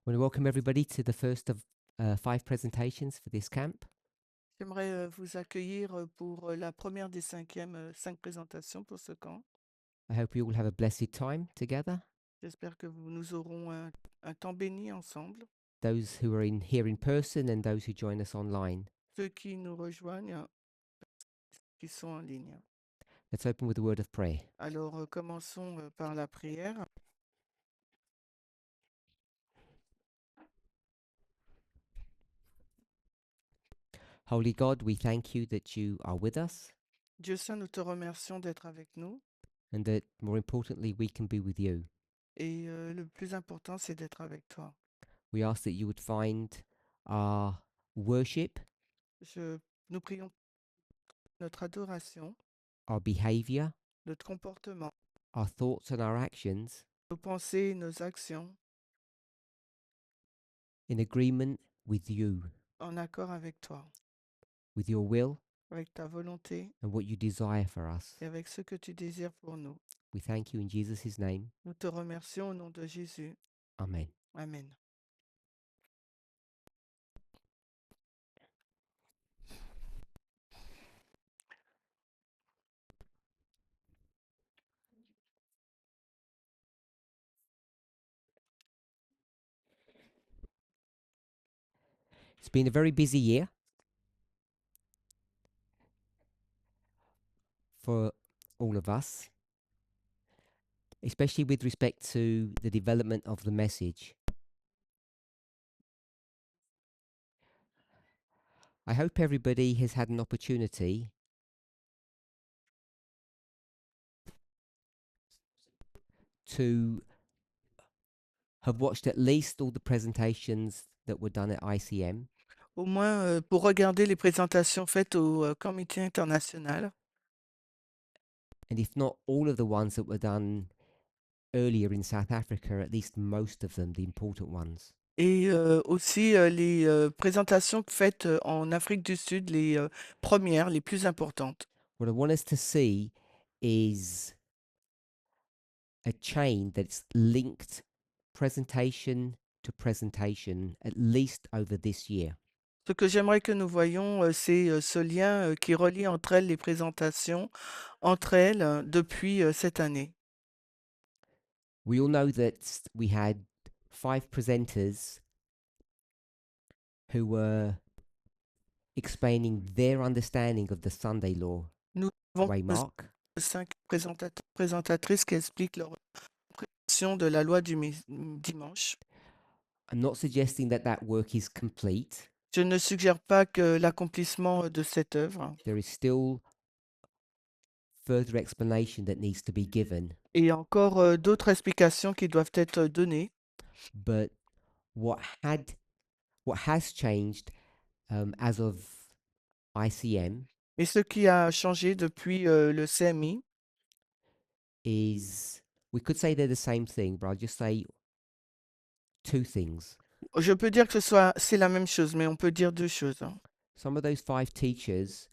want to welcome everybody to the first of 5 presentations for this camp. J'aimerais vous accueillir pour la première des 5 présentations pour ce camp. I hope you all have a blessed time together. J'espère que nous aurons un temps béni ensemble. Those who are here in person and those who join us online. Ceux qui nous rejoignent, qui sont en ligne. Let's open with a word of prayer. Alors commençons par la prière. Holy God, we thank you that you are with us Dieu Saint, nous te remercions d'être avec nous. and that, more importantly, we can be with you. Et le plus important, c'est d'être avec toi. We ask that you would find our worship, Nous prions notre adoration, our behavior, notre comportement, our thoughts and our actions nos pensées, nos actions in agreement with you, en accord avec toi, with your will avec ta volonté and what you desire for us. et avec ce que tu désires pour nous. We thank you in Jesus' name. Nous te remercions au nom de Jésus. Amen. Amen. It's been a very busy year for all of us, especially with respect to the development of the message. I hope everybody has had an opportunity to have watched at least all the presentations that were done at ICM. Au moins pour regarder les présentations faites au comité international. And if not all of the ones that were done earlier in South Africa, at least most of them, the important ones. Et aussi les présentations faites en Afrique du Sud, les premières, les plus importantes. What I want us to see is a chain that's linked presentation to presentation, at least over this year. Ce que j'aimerais que nous voyions, c'est ce lien qui relie entre elles les présentations, entre elles depuis cette année. We all know that we had 5 presenters who were explaining their understanding of the Sunday law Nous avons waymark. 5 présentatrices qui expliquent leur compréhension de la loi du dimanche. I'm not suggesting that that work is complete. Je ne suggère pas que l'accomplissement de cette œuvre. There is still further explanation that needs to be given. Et il y a encore d'autres explications qui doivent être données. But what has changed as of ICM Mais ce qui a changé depuis le CMI, is, we could say they're the same thing, but I'll just say 2 things. je peux dire que c'est la même chose, mais on peut dire deux choses. Some of those 5 teachers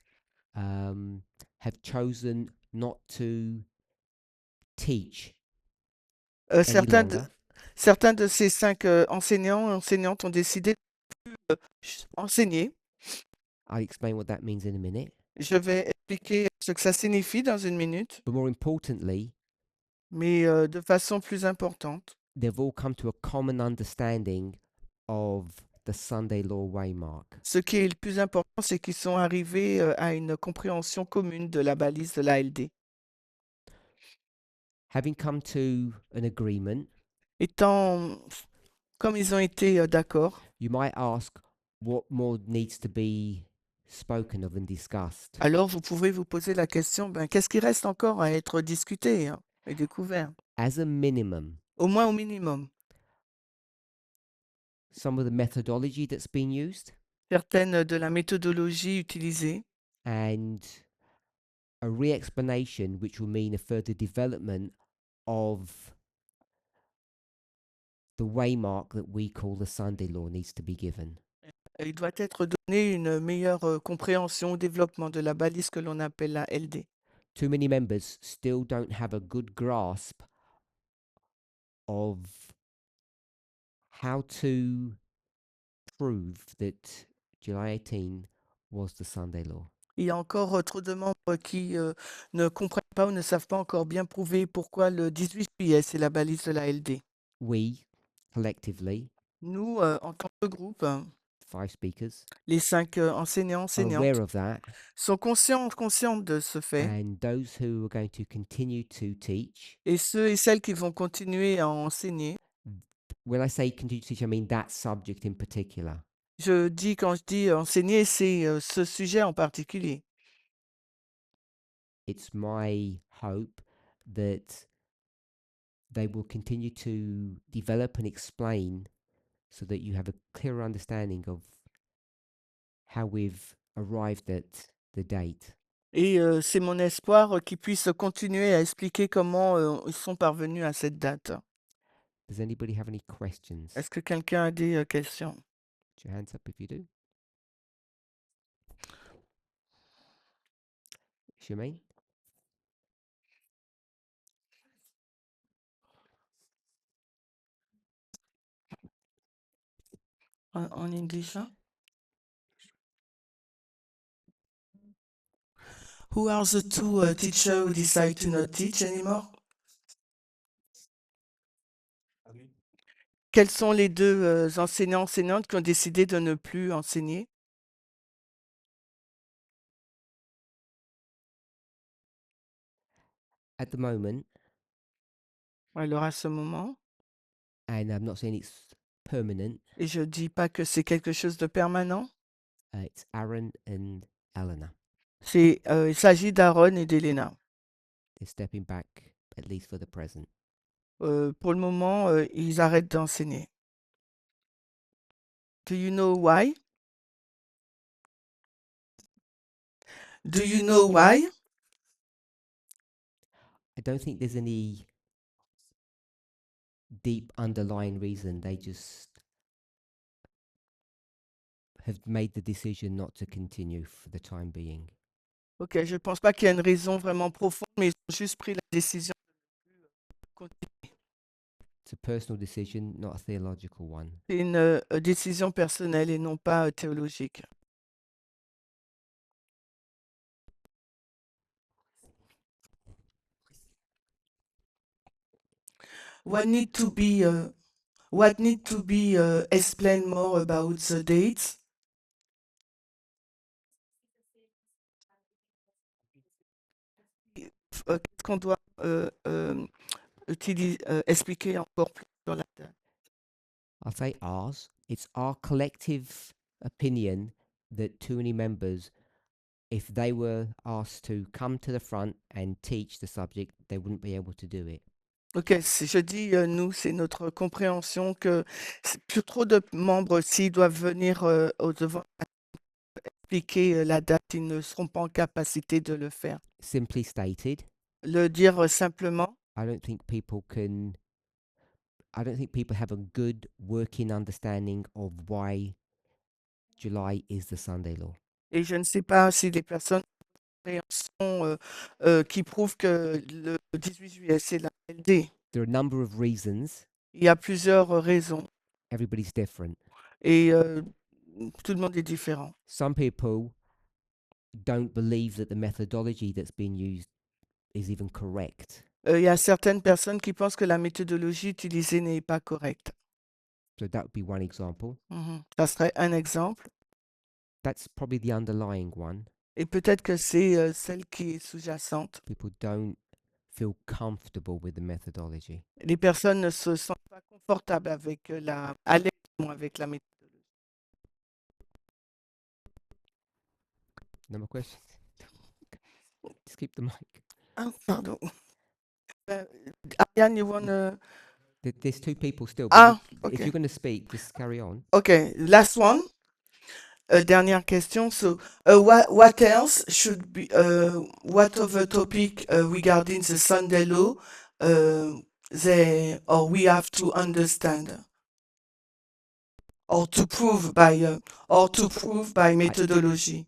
have chosen not to teach any longer. Certains de ces 5 enseignants et enseignantes ont décidé de enseigner. I'll explain what that means in a minute. Je vais expliquer ce que ça signifie dans une minute, But more importantly, mais de façon plus importante. they've all come to a common understanding of the Sunday law waymark. Ce qui est le plus important, c'est qu'ils sont arrivés à une compréhension commune de la balise de l'ALD. Having come to an agreement, Comme ils ont été d'accord, you might ask what more needs to be spoken of and discussed. alors vous pouvez vous poser la question, qu'est-ce qui reste encore à être discuté et découvert? As a minimum, Au moins au minimum. some of the methodology that's been used Certaines de la méthodologie utilisée and a re-explanation which will mean a further development of the waymark that we call the Sunday law needs to be given. il doit être donné une meilleure compréhension au développement de la balise que l'on appelle la LD. Too many members still don't have a good grasp of how to prove that July 18 was the Sunday law. Il y a encore trop de membres qui ne comprennent pas ou ne savent pas encore bien prouver pourquoi le 18 juillet, c'est la balise de la LD. We, collectively, Nous, en tant que groupe, 5 speakers, les 5 enseignants, are aware enseignantes, of that, sont conscientes de ce fait. and those who are going to continue to teach, Et ceux et celles qui vont continuer à enseigner, when I say continue to teach, I mean that subject in particular. quand je dis enseigner, c'est ce sujet en particulier. It's my hope that they will continue to develop and explain so that you have a clearer understanding of how we've arrived at the date. Et c'est mon espoir qu'ils puissent continuer à expliquer comment ils sont parvenus à cette date. Does anybody have any questions? Est-ce que quelqu'un a des questions? Put your hands up if you do. Shemaine? En English, hein? Who are the two teachers who decide to not teach anymore? Quels sont les deux enseignants-enseignantes qui ont décidé de ne plus enseigner? At the moment, Alors à ce moment, and I'm not saying it's permanent, et je dis pas que c'est quelque chose de permanent, it's Aaron and Eleanor. il s'agit d'Aaron et d'Elena. They're stepping back, at least for the present. Pour le moment, ils arrêtent d'enseigner. Do you know why? Do you know why? I don't think there's any deep underlying reason. They just have made the decision not to continue for the time being. Ok, je ne pense pas qu'il y a une raison vraiment profonde, mais ils ont juste pris la décision de continuer. It's a personal decision, not a theological one. C'est une décision personnelle et non pas théologique. What need to be explained more about the dates? Qu'est-ce qu'on doit expliquer encore plus sur la date? I'll say ours. It's our collective opinion that too many members, if they were asked to come to the front and teach the subject, they wouldn't be able to do it. Ok, si je dis nous, c'est notre compréhension que plus trop de membres, s'ils doivent venir au devant expliquer la date, ils ne seront pas en capacité de le faire. Simply stated, Le dire simplement, I don't think people have a good working understanding of why July is the Sunday law. et je ne sais pas si les personnes ont une compréhension qui prouvent que le 18 juillet, c'est la LD. There are a number of reasons. Il y a plusieurs raisons Everybody's different. et tout le monde est différent. Some people don't believe that the methodology that's being used is even correct. Il y a certaines personnes qui pensent que la méthodologie utilisée n'est pas correcte. So that would be one example. Ça serait un exemple. That's probably the underlying one. Et peut-être que c'est celle qui est sous-jacente. People don't feel comfortable with the methodology. Les personnes ne se sentent pas confortables avec à l'aise avec la méthodologie. No more questions? Just keep the mic. Ah, pardon. Ariane, you want to... There's two people still. Ah, If okay. you're going to speak, just carry on. Okay, last one. Dernière question. So, what else should be, what other topic regarding the Sunday law we have to understand or to prove by methodology?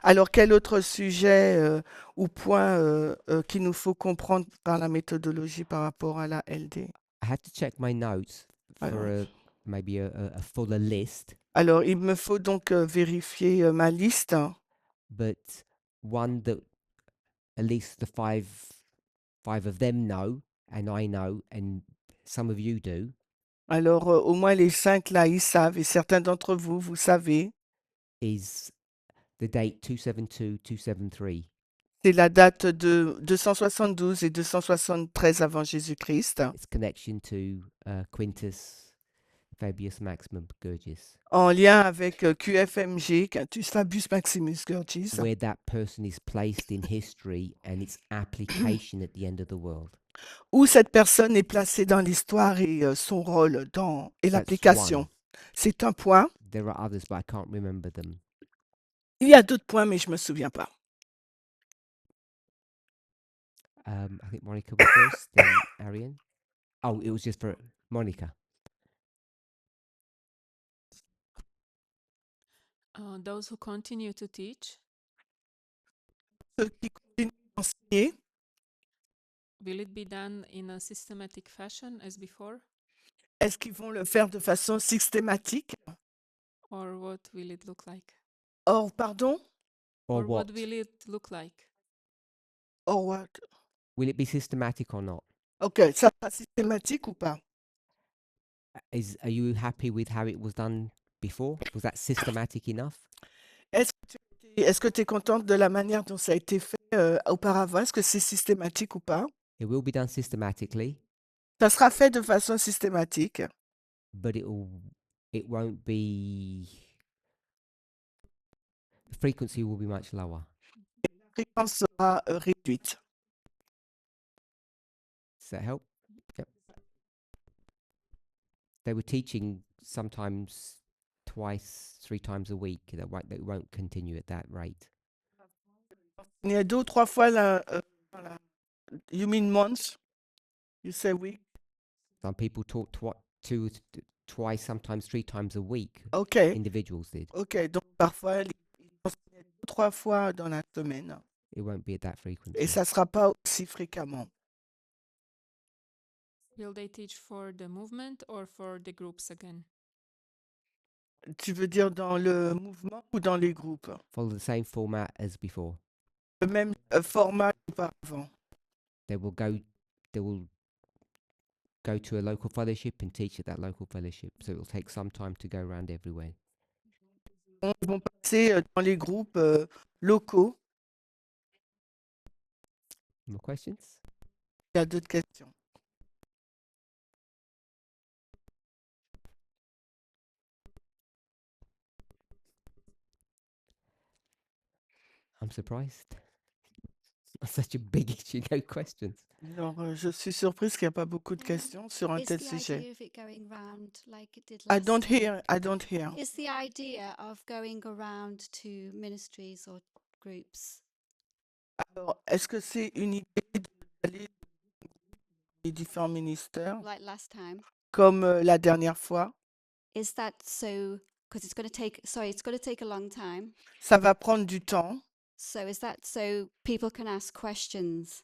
Alors, quel autre sujet ou point qu'il nous faut comprendre par la méthodologie par rapport à la LD? I had to check my notes for Alors, maybe a fuller list, alors, il me faut donc vérifier ma liste. but one that at least the five of them know, and I know, and some of you do, Alors, au moins les 5 là, ils savent, et certains d'entre vous, vous savez, is the date 272-273. c'est la date de 272 et 273 avant Jésus-Christ, Its connection to Quintus Fabius Maximus Gurgis, en lien avec QFMG, Quintus Fabius Maximus Gurgis, where that person is placed in history and its application at the end of the world. où cette personne est placée dans l'histoire et son rôle et That's one. l'application. C'est un point. There are others, but I can't remember them. Il y a d'autres points, mais je ne me souviens pas. I think Monica was first, then Arian. Oh, it was just for Monica. Those who continue to teach, Ceux qui continuent d'enseigner, will it be done in a systematic fashion as before, est-ce qu'ils vont le faire de façon systématique? or what will it look like? Or, pardon? Or Or what? what will it look like? Or what? Will it be systematic or not? Ok, ça sera systématique ou pas? Are you happy with how it was done before? Was that systematic enough? Est-ce que tu es contente de la manière dont ça a été fait auparavant? Est-ce que c'est systématique ou pas? It will be done systematically, Ça sera fait de façon systématique, but it won't be. The frequency will be much lower. la fréquence sera réduite. Does that help? Yep. They were teaching sometimes twice, 3 times a week. They won't continue at that rate. Il y a 2 ou 3 fois la- You mean months? You say week? Some people taught twice, sometimes 3 times a week. Ok, Individuals did. ok. Donc parfois, ils enseignaient 2 ou 3 fois dans la semaine. It won't be at that Et frequency. ça ne sera pas aussi fréquemment. Will they teach for the movement or for the groups again? Tu veux dire dans le mouvement ou dans les groupes? Follow the same format as before. Le même format qu'auparavant. They will go to a local fellowship and teach at that local fellowship. So it will take some time to go around everywhere. Ils vont passer dans les groupes locaux. More questions? Il y a d'autres questions. I'm surprised. Such a big issue, no questions. Alors, je suis surprise qu'il n'y a pas beaucoup de questions sur un Is tel the sujet. idea of it going round like it did I last don't time? hear. I don't hear. Is the idea of going around to ministries or groups? Alors, est-ce que c'est une idée d'aller dans les différents ministères Like last time? comme la dernière fois? Is that so? Because it's going to take, sorry, it's going to take a long time. Ça va prendre du temps. So is that so people can ask questions?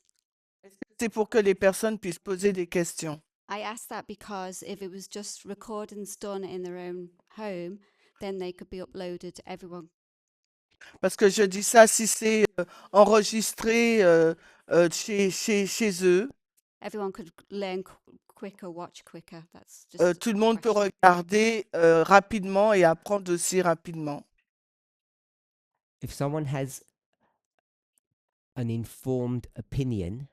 C'est pour que les personnes puissent poser des questions. I ask that because if it was just recordings done in their own home, then they could be uploaded to everyone. Parce que je dis ça, si c'est enregistré chez eux, Everyone could learn quicker, watch quicker. That's just tout le a monde peut question. regarder rapidement et apprendre aussi rapidement. If someone has an informed opinion,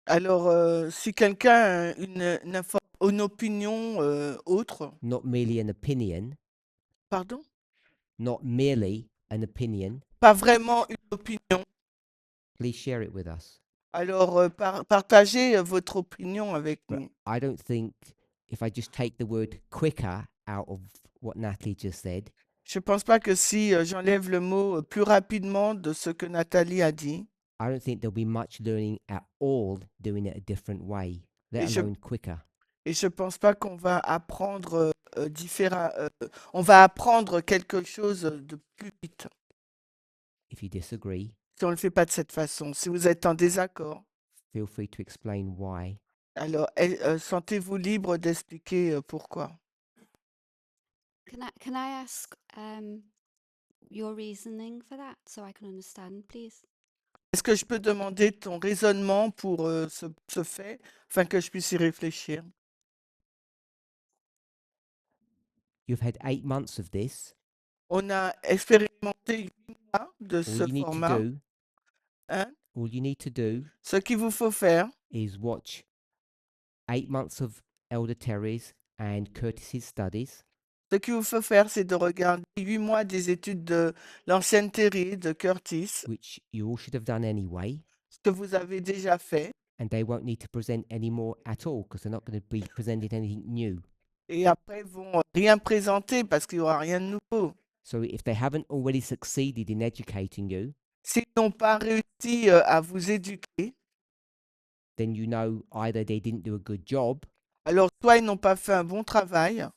Alors, si quelqu'un a une opinion autre, not merely an opinion, pardon, not merely an opinion, pas vraiment une opinion, please share it with us. alors partagez votre opinion avec But nous. I don't think if I just take the word quicker out of what Natalie just said, Je ne pense pas que si j'enlève le mot plus rapidement de ce que Nathalie a dit, I don't think there'll be much learning at all doing it a different way, let Et je- alone quicker. et je ne pense pas qu'on va apprendre on va apprendre quelque chose de plus vite If you disagree, si on ne le fait pas de cette façon. Si vous êtes en désaccord, feel free to explain why. Alors, sentez-vous libre d'expliquer pourquoi. Can I ask your reasoning for that so I can understand, please? Est-ce que je peux demander ton raisonnement pour ce fait, afin que je puisse y réfléchir? You've had 8 months of this. On a expérimenté 8 mois de All ce you need to format. do, Hein? all you need to do Ce qu'il vous faut faire, is watch 8 months of Elder Terry's and Curtis's studies, ce qu'il vous faut faire, c'est de regarder 8 mois des études de l'ancienne Terry, de Curtis, which you all should have done anyway, ce que vous avez déjà fait, and they won't need to present any more at all because they're not going to be presenting anything new. et après ils vont rien présenter parce qu'il n'y aura rien de nouveau. So if they haven't already succeeded in educating you, S'ils n'ont pas réussi à vous éduquer, then you know either they didn't do a good job alors soit ils n'ont pas fait un bon travail,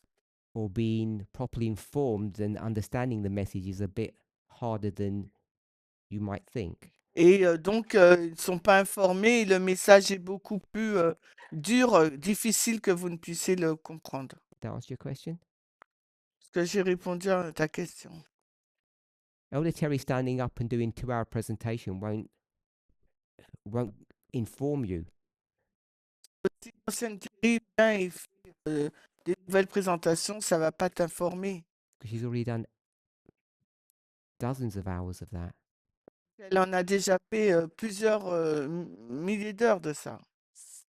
or being properly informed and understanding the message is a bit harder than you might think. et donc ils ne sont pas informés et le message est beaucoup plus dur, difficile que vous ne puissiez le comprendre. Did that answer your question? Est-ce que j'ai répondu à ta question? Elder Terry standing up and doing 2-hour presentation won't inform you Si l'ancienne Thierry vient et fait des nouvelles présentations, ça ne va pas t'informer. because she's already done dozens of hours of that. Elle en a déjà fait plusieurs milliers d'heures de ça.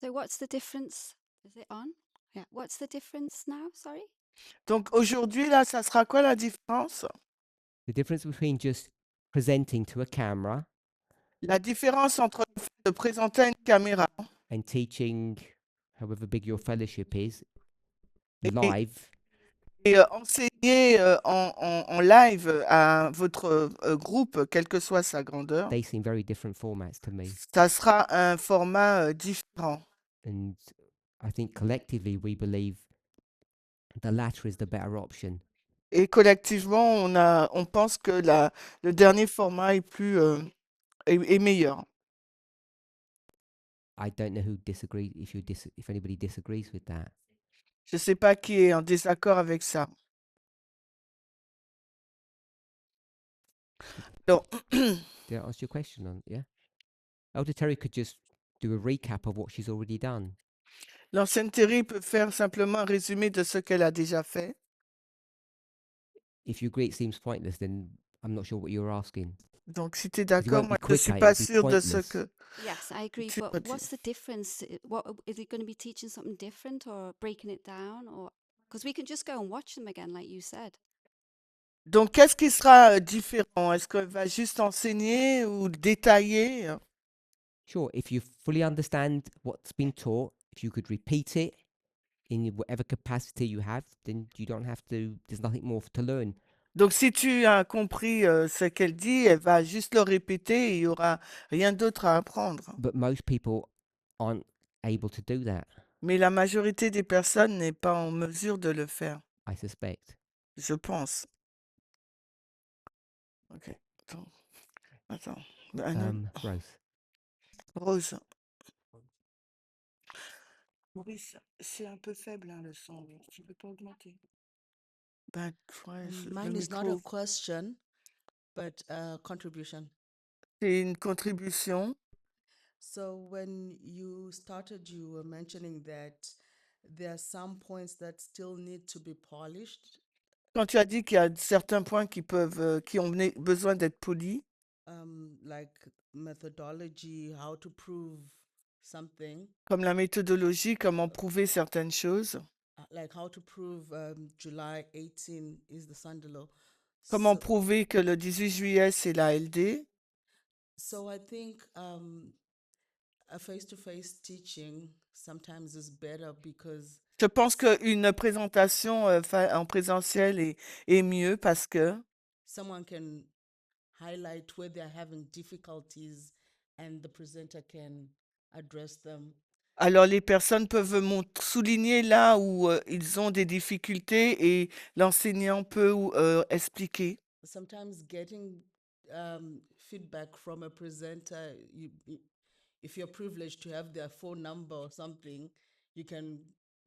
So what's the difference? Is it on? Yeah. What's the difference now? Sorry. Donc aujourd'hui, là, ça sera quoi la différence? The difference between just presenting to a camera La différence entre le fait de présenter à une caméra and teaching, however big your fellowship is, et, live, et enseigner en live à votre groupe, quelle que soit sa grandeur, they seem very different formats to me. ça sera un format différent. And I think collectively we believe the latter is the better option. Et collectivement, on pense que le dernier format est est meilleur. I don't know who disagrees, if anybody disagrees with that. Je ne sais pas qui est en désaccord avec ça. Alors, Did I answer your question on, yeah? Elder Terry could just do a recap of what she's already done. l'ancienne Thierry peut faire simplement un résumé de ce qu'elle a déjà fait. If you agree it seems pointless, then I'm not sure what you're asking. Donc, si tu es If you d'accord, won't moi, be je ne suis quicker, pas it'll be sûre de ce pointless. que Yes, I agree. tu But me dis. what's the difference? What is it going to be teaching something different or breaking it down, or because we can just go and watch them again, like you said. Donc, qu'est-ce qui sera différent? Est-ce qu'elle va juste enseigner ou détailler? Sure, if you fully understand what's been taught, if you could repeat it in whatever capacity you have, then you don't have to, there's nothing more to learn. Donc, si tu as compris ce qu'elle dit, elle va juste le répéter et il n'y aura rien d'autre à apprendre. But most people aren't able to do that, Mais la majorité des personnes n'est pas en mesure de le faire, I suspect. je pense. Ok, attends. Rose. Rose. Maurice, c'est un peu faible hein, le son. Tu ne peux pas augmenter. Ben, ouais, le Mine is not a micro, question, but a contribution. c'est une contribution. So when you started, you were mentioning that there are some points that still need to be polished, Quand tu as dit qu'il y a certains points qui ont besoin d'être polis, like methodology, how to prove something, comme la méthodologie, comment prouver certaines choses, like how to prove July 18 is the Sunday law. comment So, prouver que le 18 juillet, c'est la LD. so I think a face-to-face teaching sometimes is better because Je pense qu'une présentation en présentiel est mieux parce que someone can highlight where they're having difficulties and the presenter can address them. alors les personnes peuvent souligner là où ils ont des difficultés et l'enseignant peut expliquer. Sometimes getting feedback from a presenter, if you're privileged to have their phone number or something, you can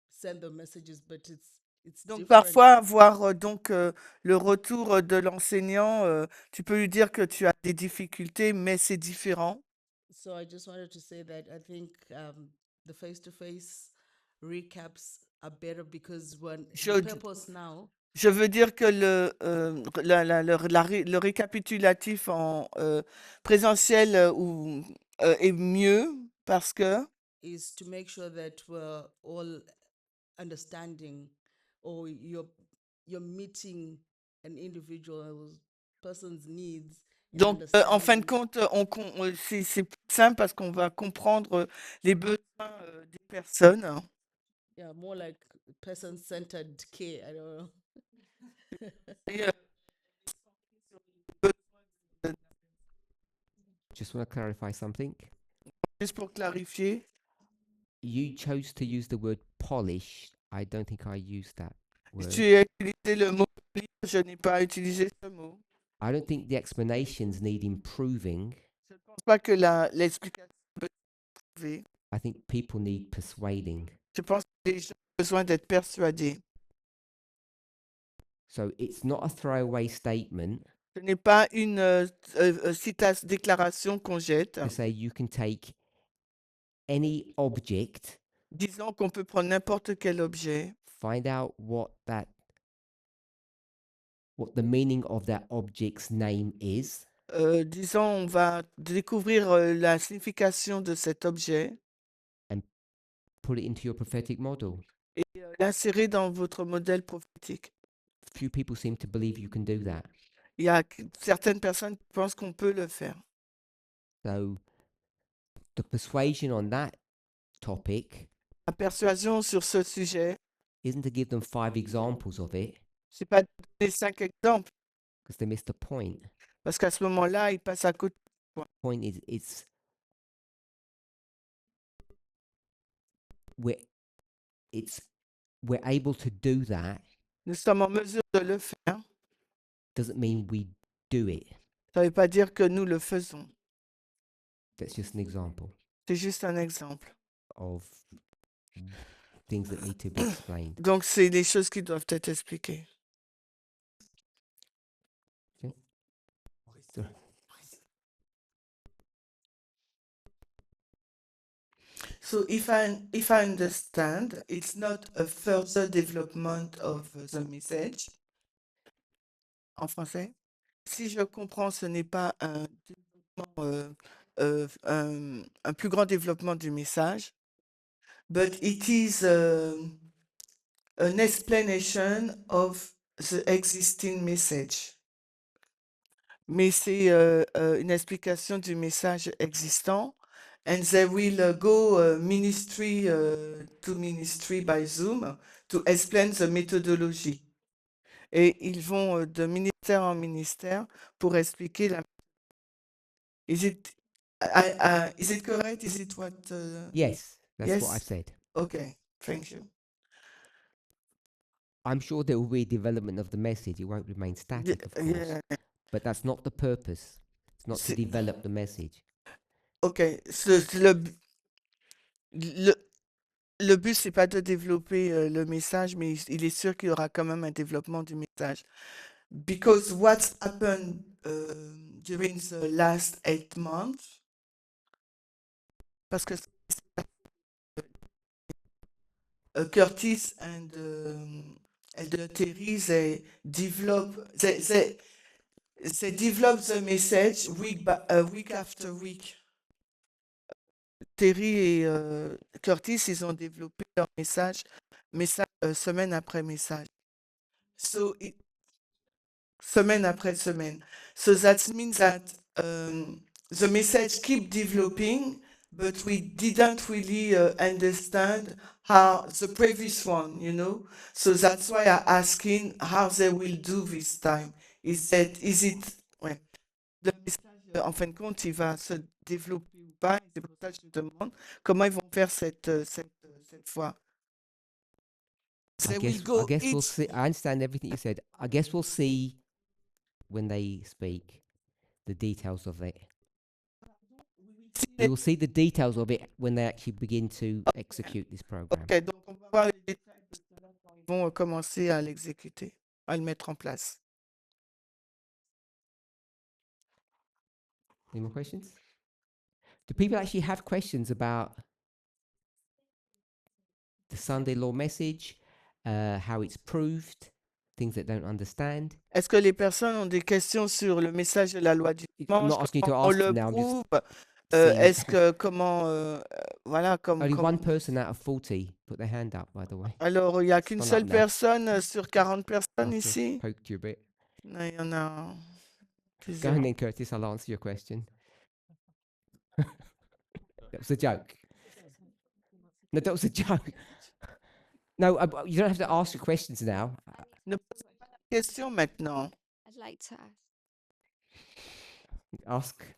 send the messages, but it's Donc different. parfois avoir le retour de l'enseignant, tu peux lui dire que tu as des difficultés, mais c'est différent. So I just wanted to say that I think the face-to-face recaps are better because when Je the d- purpose now Je veux dire que le récapitulatif en présentiel est mieux parce que is to make sure that we're all understanding, or you're meeting an individual person's needs and donc en fin de understanding. compte c'est plus simple parce qu'on va comprendre les besoins des personnes. Yeah, more like person-centered care. I don't know. Et, Just want to clarify something. juste pour clarifier, You chose to use the word polish. I don't think I used that word. tu as utilisé le mot libre, je n'ai pas utilisé ce mot. I don't think the explanations need improving. Je ne pense pas que l'explication peut être trouvée. I think people need persuading. Je pense que les gens ont besoin d'être persuadés. So it's not a throwaway statement Ce n'est pas une déclaration qu'on jette. to say you can take any object, Disons qu'on peut prendre n'importe quel objet, find out what the meaning of that object's name is, disons on va découvrir la signification de cet objet put it into your prophetic model. et l'insérer dans votre modèle prophétique. Few people seem to believe you can do that. Il y a certaines personnes qui pensent qu'on peut le faire. So the persuasion on that topic La persuasion sur ce sujet, isn't to give them 5 examples of it c'est pas de donner 5 exemples, because they missed the point. parce qu'à ce moment-là, ils passent à côté. Point is we're able to do that Nous sommes en mesure de le faire. doesn't mean we do it. Ça ne veut pas dire que nous le faisons. That's just an example C'est juste un exemple. of things that need to be explained. Donc, c'est des choses qui doivent être expliquées. So, So if I understand, it's not a further development of the message. En français, si je comprends, ce n'est pas un développement, un plus grand développement du message, but it is an explanation of the existing message. Mais c'est une explication du message existant. And they will go ministry to ministry by Zoom to explain the methodology. Et ils vont de ministère en ministère pour expliquer la. Is it correct? Is it what? yes, that's what Yes. I've said. Okay, thank you. I'm sure there will be development of the message. It won't remain static, of course. Yeah. But that's not the purpose. It's not to C'est- develop the message. Ok, le but, c'est pas de développer le message, mais il est sûr qu'il y aura quand même un développement du message. Because what's happened during the last 8 months, parce que Curtis and Terry, they develop the message week after week. Terry et Curtis, ils ont développé leur message semaine après message. So semaine après semaine. So that means that the message keep developing, but we didn't really understand how the previous one, you know. So that's why I'm asking how they will do this time. Ouais. Le message, en fin de compte, il va se développer ou pas. Et c'est pour ça que je me demande comment ils vont faire cette fois. They will go I guess we'll each. see. I understand everything you said. I guess we'll see when they speak the details of it. We will see the details of it when they actually begin to execute this program. Ok, donc on va voir les détails de cela quand ils vont commencer à l'exécuter, à le mettre en place. Any more questions? Do people actually have questions about the Sunday law message, how it's proved, things that don't understand? Est-ce que les personnes ont des questions sur le message de la loi du I'm dimanche, not asking you to comment on ask le now, I'm just prouve, seeing. est-ce que comment voilà Only comme one person out of 40 put their hand up, by the way. alors il n'y a qu'une Stand up seule now. personne sur 40 personnes After I've ici. poked you a bit. Non, il y en a Go plusieurs. on then, Curtis, I'll answer your question. That was a joke. No, that was a joke. No, you don't have to ask your questions now. Ne posez pas de questions maintenant. I'd like to ask. Ask.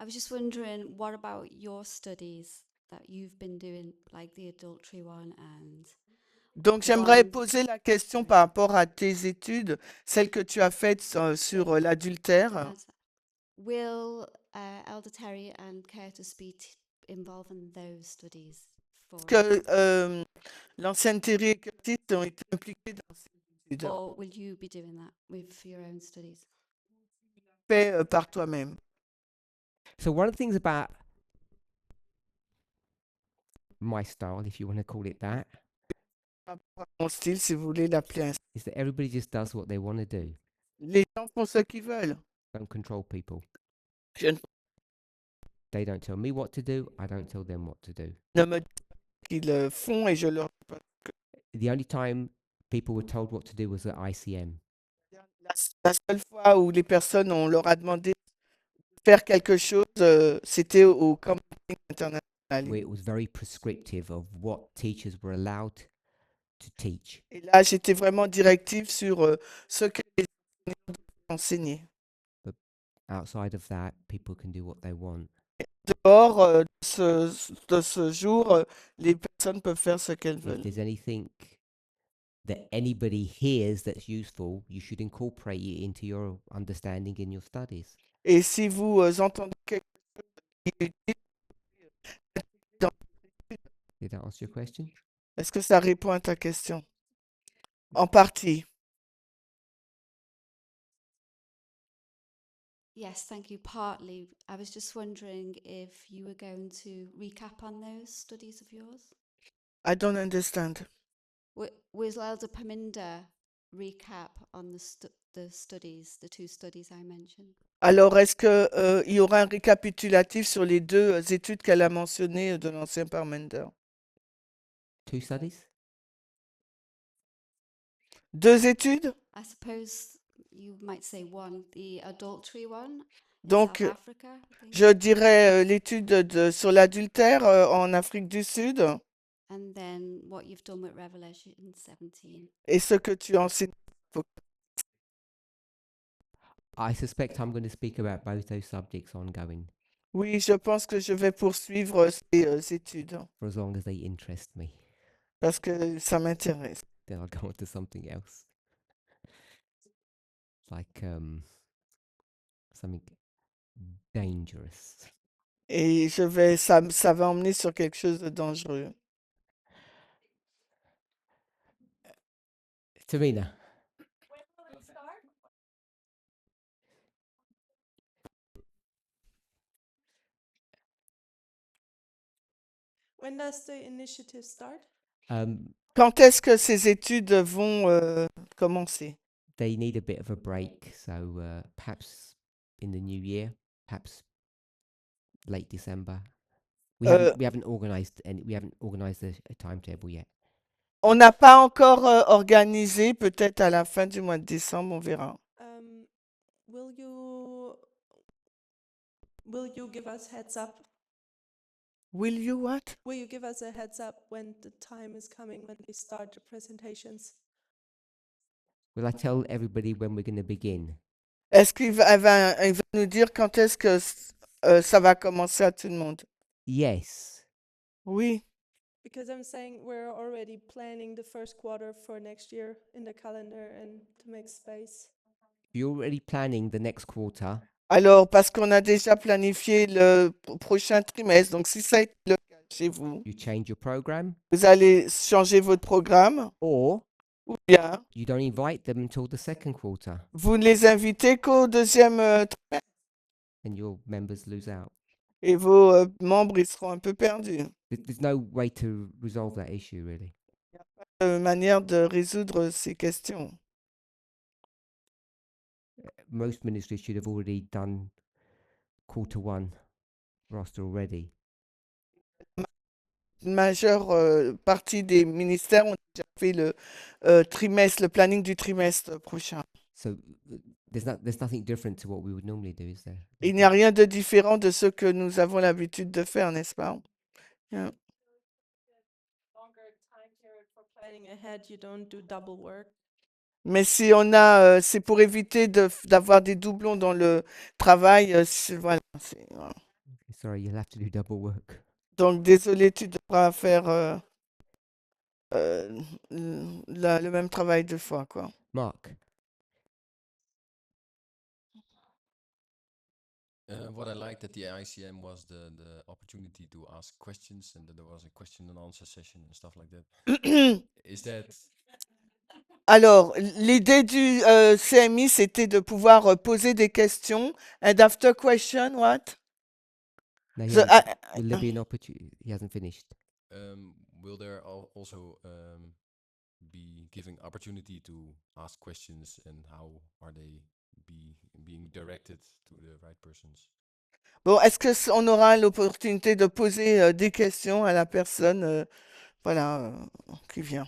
I was just wondering, what about your studies that you've been doing, like the adultery one and Donc j'aimerais one? poser la question par rapport à tes études, celles que tu as faites sur l'adultère. Answer. Will Elder Terry and Curtis be involved in those studies? Est-ce que l'ancienne Terry et Curtis ont été impliqués dans ces études Or will you be doing that with your own studies? fait par toi-même? So one of the things about my style, if you want to call it that, Par rapport à mon style, si vous voulez l'appeler ainsi. is that everybody just does what they want to do. Les gens font ce qu'ils veulent. Don't control people. Je They don't tell me what to do. I don't tell them what to do. ne me dis pas qu'ils font et je leur dis pas. The only time people were told what to do was at ICM, La seule fois où les personnes, on leur a demandé de faire quelque chose, c'était au camping international. where it was very prescriptive of what teachers were allowed to teach. Et là, j'étais vraiment directive sur ce que les enseignants devaient enseigner. Outside of that, people can do what they want. Dehors de ce jour, les personnes peuvent faire ce qu'elles If veulent. there's anything that anybody hears that's useful, you should incorporate it into your understanding in your studies. Et si vous entendez quelque chose qui est utile, dans- Did that answer your question? est-ce que ça répond à ta question? En partie. Yes, thank you. Partly. I was just wondering if you were going to recap on those studies of yours. I don't understand. Was Elder Paminda recap on the studies, the two studies I mentioned? Alors, est-ce que il y aura un récapitulatif sur les deux études qu'elle a mentionnées de l'ancien Parmenter? 2 studies? 2 études? I suppose you might say one, the adultery one in Donc, South Africa. I think. je dirais l'étude sur l'adultère en Afrique du Sud And then what you've done with Revelation 17. et ce que tu enseignes. I suspect I'm going to speak about both those subjects ongoing Oui, je pense que je vais poursuivre ces études for as long as they interest me. parce que ça m'intéresse. Then I'll go on to something else. Like something dangerous. Et ça va emmener sur quelque chose de dangereux. Tamina. When does the initiative start? Quand est-ce que ces études vont commencer? They need a bit of a break, so perhaps in the new year, perhaps late December. We haven't organised a timetable yet. On n'a pas encore organisé, peut-être à la fin du mois de décembre, on verra. Will you give us heads up? Will you what? Will you give us a heads up when the time is coming when they start the presentations? Will I tell everybody when we're going to begin? Est-ce qu'il va nous dire quand est-ce que ça va commencer à tout le monde? Yes. Oui. Because I'm saying we're already planning the first quarter for next year in the calendar and to make space. You're already planning the next quarter. Alors, parce qu'on a déjà planifié le prochain trimestre, donc si ça est le cas chez vous, you change your program, vous allez changer votre programme or ou bien you don't invite them until the second quarter, vous ne les invitez qu'au deuxième trimestre and your members lose out. et vos membres ils seront un peu perdus. There's no way to resolve that issue, really. Manière de résoudre ces questions. Most ministries should have already done quarter one roster already. Une majeure partie des ministères ont déjà fait le trimestre, le planning du trimestre prochain. So there's nothing different to what we would normally do, is there? Il n'y a rien de différent de ce que nous avons l'habitude de faire, n'est-ce pas? Yeah. Longer time period for planning ahead, you don't do double work. Mais si on a, c'est pour éviter d'avoir des doublons dans le travail. Voilà, voilà. Sorry, you'll have to do double work. Donc, désolé, tu devras faire le même travail deux fois, quoi. Mark, What I liked at the ICM was the opportunity to ask questions and that there was a question and answer session and stuff like that. Is that Alors, l'idée du CMI, c'était de pouvoir poser des questions. And after question, what? no, The- I- will there be an opportunity? He hasn't finished. will there also be giving opportunity to ask questions and how are they being directed to the right persons? Bon, est-ce que on aura l'opportunité de poser des questions à la personne, voilà, qui vient?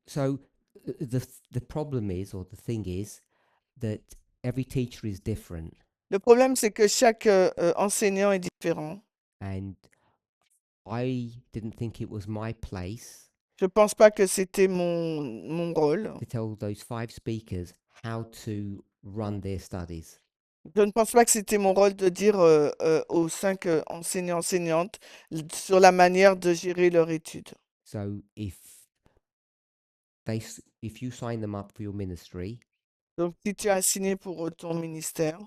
So the problem is, or the thing is, that every teacher is different, Le problème, c'est que chaque enseignant est différent. and I didn't think it was my place Je pense pas que c'était mon rôle. to tell those 5 speakers how to run their studies. Je ne pense pas que c'était mon rôle de dire aux 5 enseignants-enseignantes sur la manière de gérer leur étude. So if you sign them up for your ministry Donc, si tu as signé pour ton ministère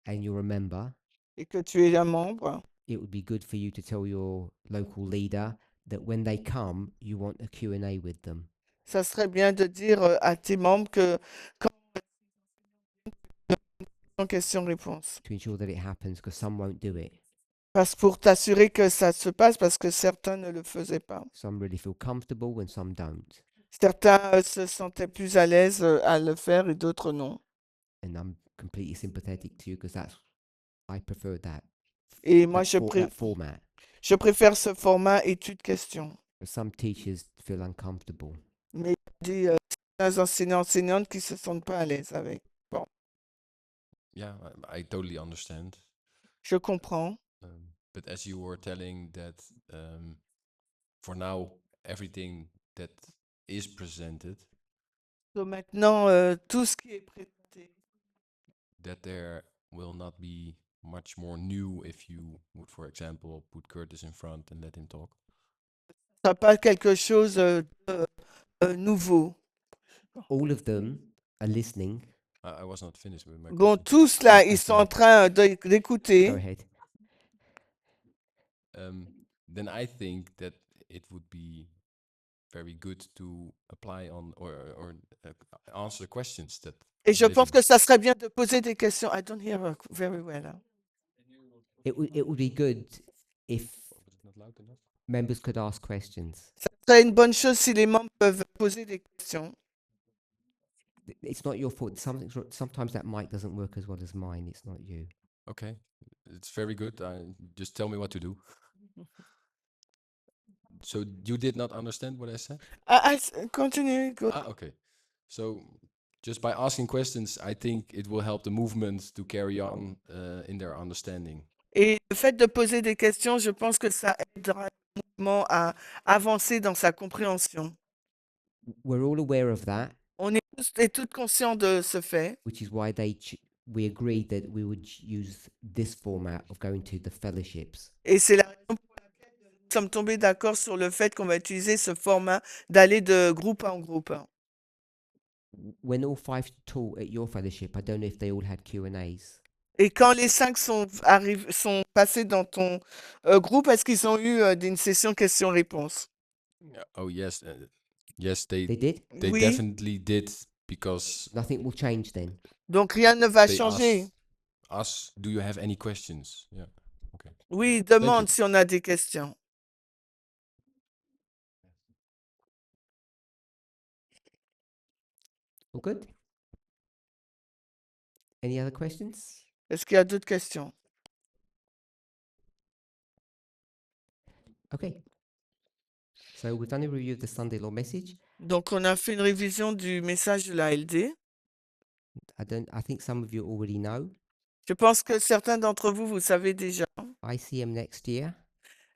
and you're a member, et que tu es un membre, it would be good for you to tell your local leader that when they come, you want a Q&A with them. ça serait bien de dire à tes membres que quand en question-réponse. To ensure that it happens, because some won't do it. Parce pour t'assurer que ça se passe, parce que certains ne le faisaient pas. Some really feel comfortable and some don't. Certains se sentaient plus à l'aise à le faire et d'autres non. And I'm completely sympathetic to you because I prefer that, Et moi, that format. je préfère ce format études-questions. But some teachers feel uncomfortable. Mais il y a certains enseignants-enseignantes qui ne se sentent pas à l'aise avec. Yeah, I totally understand. Je comprends. But as you were telling that for now, everything that is presented, Donc maintenant, tout ce qui est présenté, that there will not be much more new if you would, for example, put Curtis in front and let him talk. ce n'est pas quelque chose de nouveau. All of them are listening. I was not finished with my Bon, question. tous là, ils sont en train Go d'écouter. ahead. Then I think that it would be very good to apply on or answer the questions that. Et je pense living- que ça serait bien de poser des questions. I don't hear very well. Hein. It would be good if Oh, but it's not loud enough. members could ask questions. Ça serait une bonne chose si les membres peuvent poser des questions. It's not your fault. Sometimes that mic doesn't work as well as mine. It's not you. Okay, it's very good. Just tell me what to do. So you did not understand what I said? Continue. Go. Okay. So just by asking questions, I think it will help the movement to carry on in their understanding. Et le fait de poser des questions, je pense que ça aidera le mouvement à avancer dans sa compréhension. We're all aware of that, On est tous et toutes conscients de ce fait. which is why we agreed that we would use this format of going to the fellowships. Et c'est la raison pour laquelle nous sommes tombés d'accord sur le fait qu'on va utiliser ce format d'aller de groupe en groupe. When all 5 taught at your fellowship, I don't know if they all had Q&As. Et quand les 5 sont passés dans ton groupe, est-ce qu'ils ont eu une session questions-réponses? Oh yes, yes, they They did? Oui. definitely did, because Nothing will change then. Donc rien ne va they changer. asked us, "Do you have any questions?" Yeah. Okay. Oui, Thank demande you. si on a des questions. All good? Any other questions? Est-ce qu'il y a d'autres questions? Okay. So we've done a review of the Sunday law message. Donc on a fait une révision du message de la LD. I think some of you already know. Je pense que certains d'entre vous, vous savez déjà. ICM next year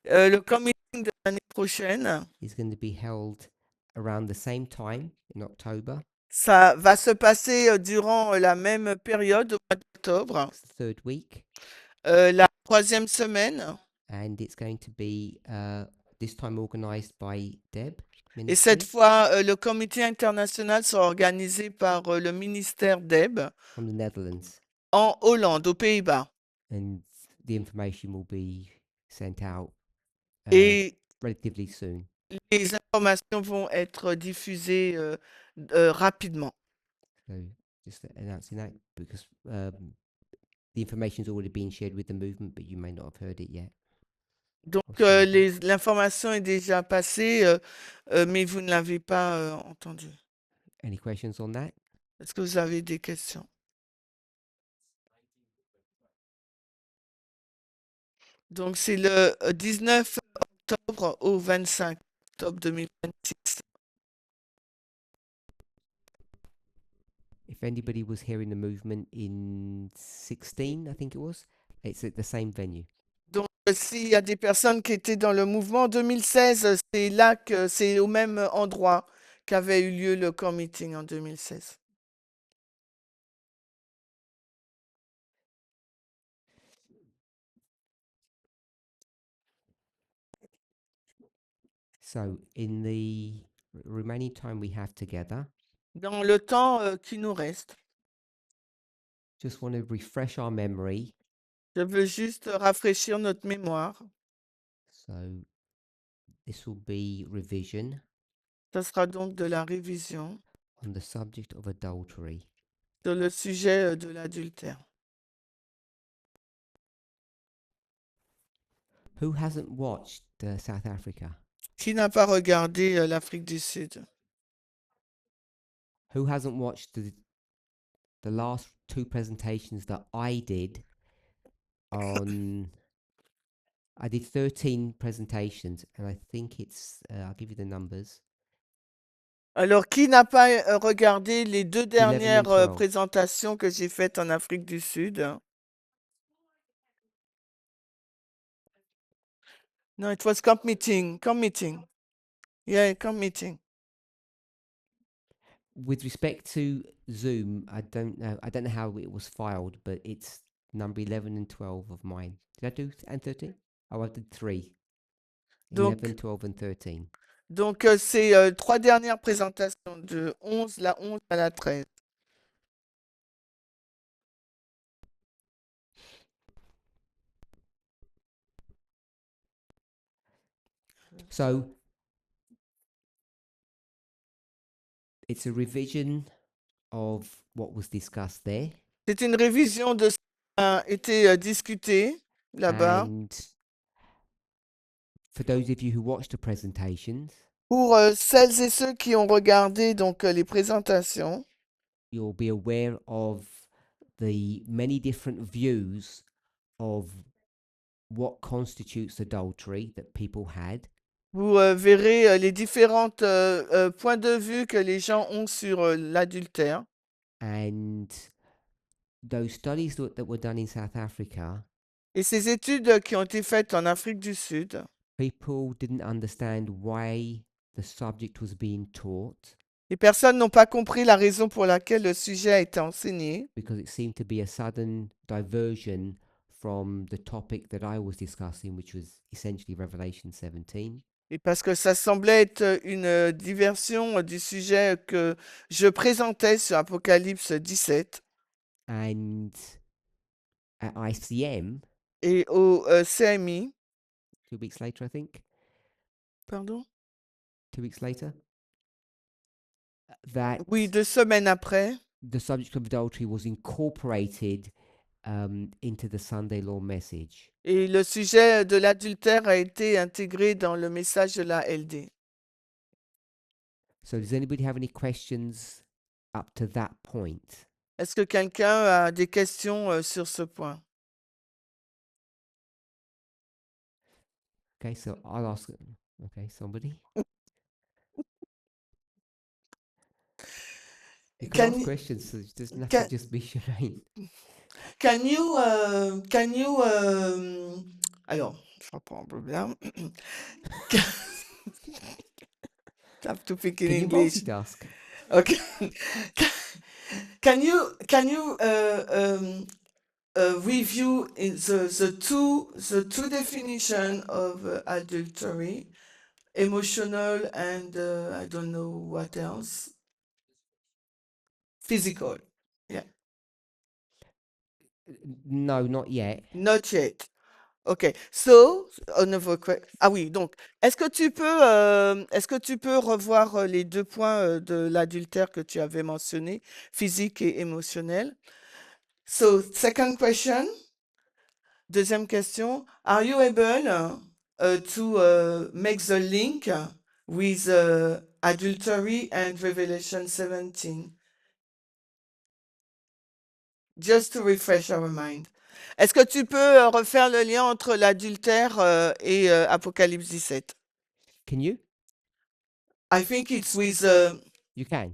Le camp meeting de l'année prochaine, is going to be held around the same time in October. ça va se passer durant la même période au mois d'octobre, It's the third week, la 3e semaine. and it's going to be this time organised by Deb. Et cette Ministry fois, le comité international sera organisé par le ministère d'EB from the Netherlands, en Hollande, aux Pays-Bas. and the information will be sent out Et relatively soon. les informations vont être diffusées rapidement. So just announcing that because the information's already been shared with the movement, but you may not have heard it yet. Donc, Obviously. l'information est déjà passée, mais vous ne l'avez pas entendue. Any questions on that? Est-ce que vous avez des questions? Donc, c'est le 19 octobre au 25 octobre 2026. If anybody was here in the movement in 16, I think it was, it's at the same venue. Donc, s'il y a des personnes qui étaient dans le mouvement en 2016, c'est là que c'est au même endroit qu'avait eu lieu le camp meeting en 2016. So in the remaining time we have together, Dans le temps qui nous reste, just want to refresh our memory. je veux juste rafraîchir notre mémoire. So this will be revision Ce sera donc de la révision on the subject of adultery. sur le sujet de l'adultère. Who hasn't watched South Africa? Qui n'a pas regardé l'Afrique du Sud? Who hasn't watched the last two presentations that I did on I did 13 presentations, and I think it's I'll give you the numbers. Alors, qui n'a pas regardé les 2 11 and dernières 12. présentations que j'ai faites en Afrique du Sud? No, it was camp meeting. Camp meeting. Yeah, camp meeting. With respect to Zoom, I don't know how it was filed, but it's number 11 and 12 of mine. Did I do and 13? Oh, I did 3. Donc, 11, 12 and 13. Donc, c'est 3 dernières présentations de la 11 à la 13. So it's a revision of what was discussed there. C'est une révision de ce qui a été discuté là-bas. And for those of you who watched the presentations, Pour celles et ceux qui ont regardé donc les présentations, you'll be aware of the many different views of what constitutes adultery that people had. vous verrez les différents points de vue que les gens ont sur l'adultère. And those studies that were done in South Africa, Et ces études qui ont été faites en Afrique du Sud, people didn't understand why the subject was being taught les personnes n'ont pas compris la raison pour laquelle le sujet a été enseigné, because it seemed to be a sudden diversion from the topic that I was discussing, which was essentially Revelation 17. et parce que ça semblait être une diversion du sujet que je présentais sur Apocalypse 17. And at ICM Et au CMI, 2 weeks later, I think, pardon? 2 weeks later, that Oui, 2 semaines après, the subject of adultery was incorporated into the Sunday law message. et le sujet de l'adultère a été intégré dans le message de la LD. So does anybody have any questions up to that point? Est-ce que quelqu'un a des questions sur ce point? Okay, so I'll ask. Okay, somebody. You can Can ask you- questions, so it doesn't have can- to just be Shireen. Can you, alors, je reprends un peu bien. I have to speak in Can you English. multitask? Okay. Can you review the two definition of adultery, emotional and I don't know what else, physical? No, not yet. Not yet. OK. So, another ah oui, donc, est-ce que tu peux revoir les 2 points de l'adultère que tu avais mentionnés, physique et émotionnel? So, second question. Deuxième question. Are you able to make the link with adultery and Revelation 17? Just to refresh our mind. Est-ce que tu peux refaire le lien entre l'adultère et Apocalypse 17? Can you? I think it's with, You can.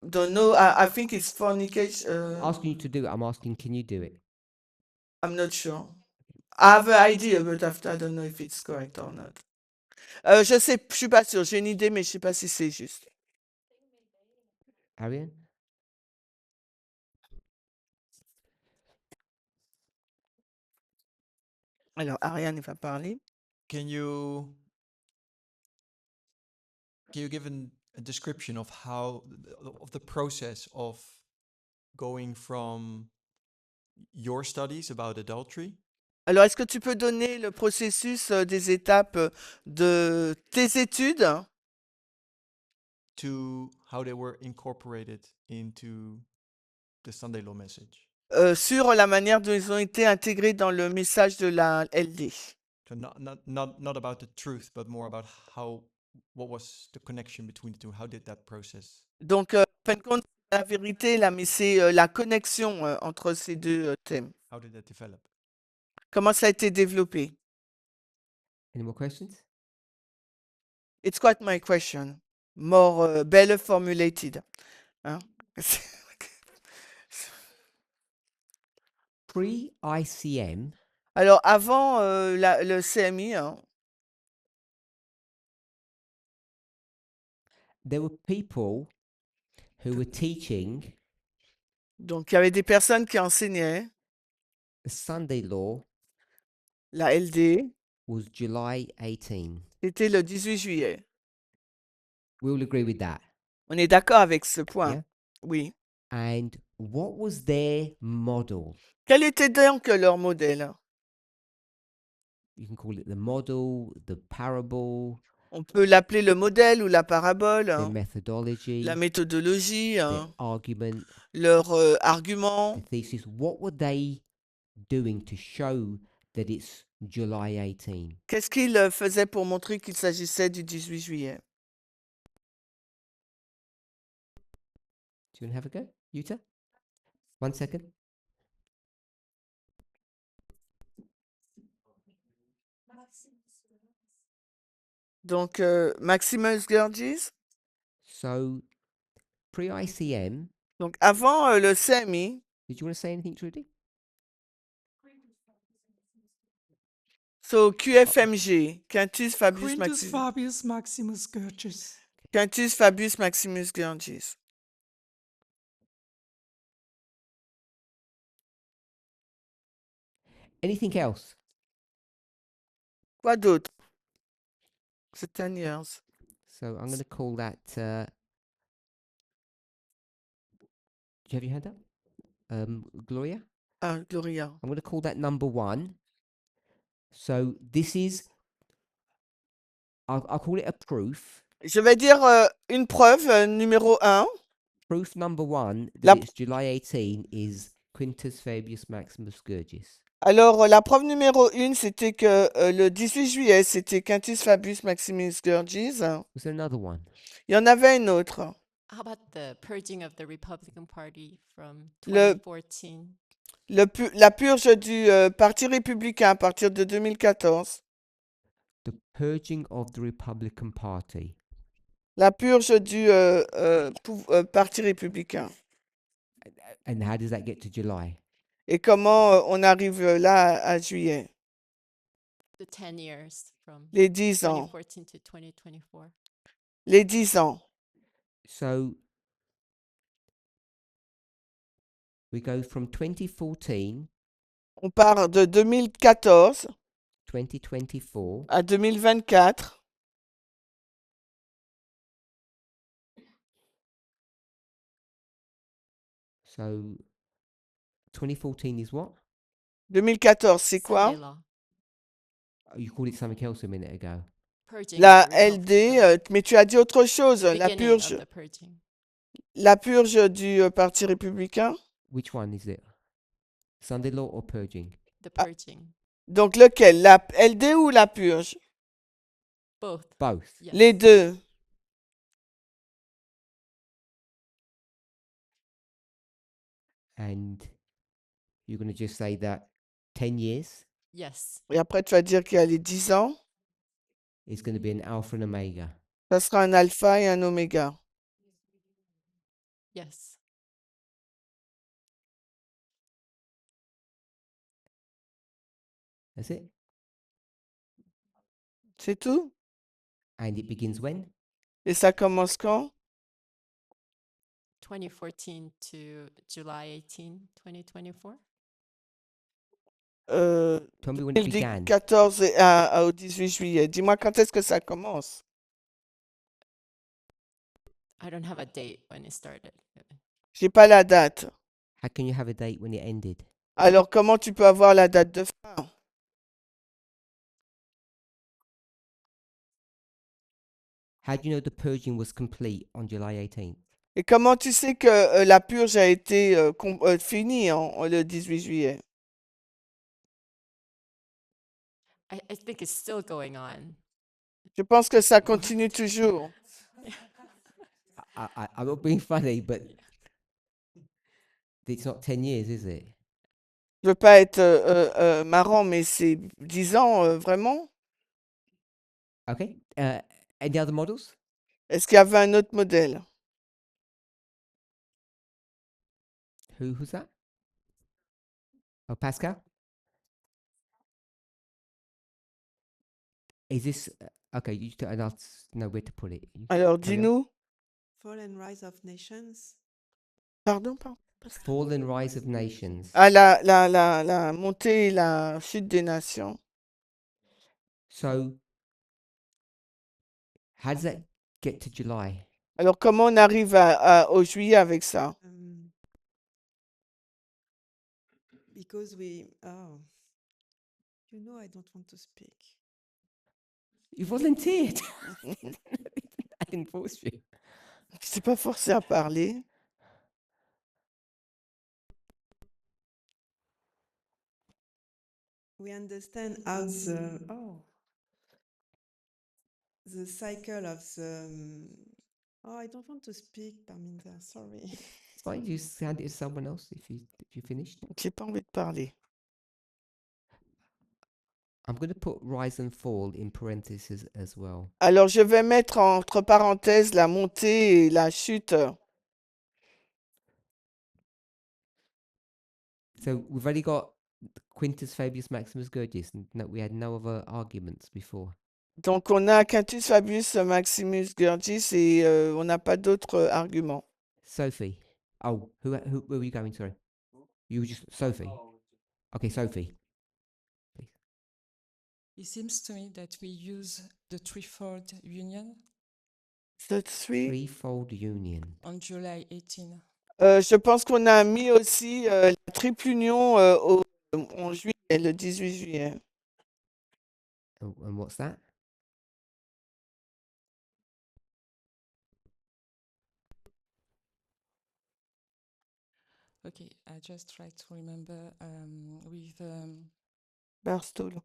don't know, I think it's fornication. Asking you to do it, I'm asking, can you do it? I'm not sure. I have an idea, but after I don't know if it's correct or not. Je suis pas sûre. J'ai une idée, mais je sais pas si c'est juste. Arian? Alors, Ariane va parler. Can you give a description of how of the process of going from your studies about adultery Alors, est-ce que tu peux donner le processus des étapes de tes études to how they were incorporated into the Sunday law message? sur la manière dont ils ont été intégrés dans le message de la LD? So not about the truth, but more about what was the connection between the two? How did that process? Donc, en fin de compte, la vérité, là, mais c'est la connexion entre ces deux thèmes. How did that develop? Comment ça a été développé? Any more questions? It's quite my question. More better formulated. Hein? Pre-ICM, Alors, avant le CMI, hein, there were people who were teaching donc il y avait des personnes qui enseignaient the Sunday law la LD. was July 18. C'était le 18 juillet. We all agree with that. On est d'accord avec ce point? Yeah. Oui. And what was their model? Quel était donc leur modèle? You can call it the model, the parable, On peut l'appeler le modèle ou la parabole, their hein, methodology, la méthodologie, their hein, argument, leur argument. the thesis. What were they doing to show that it's July 18? Qu'est-ce qu'ils faisaient pour montrer qu'il s'agissait du 18 juillet? Do you want to have a go, Yuta? 1 second. Donc, Maximus Gurgis. So, pre-ICM, Donc, avant le CMI, did you want to say anything, Trudy? so QFMG, Quintus Fabius Quintus Maximus. Fabius Maximus Gurgis. Quintus Fabius Maximus Gurgis. Anything else? Quoi d'autre? C'est 10 years. So I'm going to call that. Do you have your hand up? Gloria? Gloria. I'm going to call that number 1. So this is, I'll call it a proof. Je vais dire une preuve, numéro 1. Proof number 1 that La- it's July 18 is Quintus Fabius Maximus Scourgis. Alors, la preuve numéro 1, c'était que le 18 juillet, c'était Quintus Fabius Maximus Scourgis. Was there another one? Il y en avait une autre. How about the purging of the Republican Party from Le- 2014? La purge du Parti républicain à partir de 2014. The purging of the Republican Party. La purge du Parti républicain. And how does that get to July? Et comment on arrive là à juillet? The 10 years from Les 10 ans. 2014 to 2024. Les 10 ans. So we go from 2014, On part de 2014 2024, à 2024. so 2014 is what? 2014, c'est quoi? Sunday law. Oh, you called it something else a minute ago. Purging La of the Republican LD, Party. mais tu as dit autre chose. La Beginning of purge, the purging. la purge du Parti républicain. Which one is it? Sunday law or purging? The purging. Donc lequel? La LD ou la purge? Both. Both. Yes. Les deux. And you're going to just say that 10 years Yes. Et après, tu vas dire qu'il y a les 10 ans. is going to be an alpha and omega. Ça sera un alpha et un oméga. Yes. That's it. C'est tout? And it begins when? Et ça commence quand? 2014 to July 18, 2024. Tell me when it Du began. 14 au 18 juillet. Dis-moi quand est-ce que ça commence? I don't have a date when it started. J'ai pas la date. How can you have a date when it ended? Alors, comment tu peux avoir la date de fin? How do you know the purging was complete on July 18th? Et comment tu sais que la purge a été finie le 18 juillet? I think it's still going on. Je pense que ça continue toujours. I'm not being funny, but it's not 10 years, is it? Je veux pas être marrant, mais c'est 10 ans, vraiment? Okay. Any other models? Est-ce qu'il y avait un autre modèle? Who's that? Oh, Pascal? Is this okay? And I'll know where to put it. Alors, carry on. dis-nous. Fall and Rise of Nations. Pardon? Fall and Rise of Nations. Ah, la montée et la chute des nations. So, how does that get to July? Alors, comment on arrive au juillet avec ça? Because I don't want to speak. You volunteered. I didn't force you. Je t'ai pas forcé à parler. We understand how the cycle of the. I don't want to speak, Parminda. Sorry. It's fine. You send it to someone else if you finished. J'ai pas envie de parler. I'm going to put rise and fall in parentheses as well. Alors, je vais mettre entre parenthèses la montée et la chute. So we've only got Quintus Fabius Maximus Gurgis, and we had no other arguments before. Donc, on a Quintus Fabius Maximus Gurgis et on n'a pas d'autres arguments. Sophie. Oh, where were you going? Sorry. You were just Sophie. Okay, Sophie. Please. It seems to me that we use the threefold union The three? Threefold union. on July 18. Je pense qu'on a mis aussi la triple union en juillet, le 18 juillet. And what's that? Okay, I just try to remember with Barstool.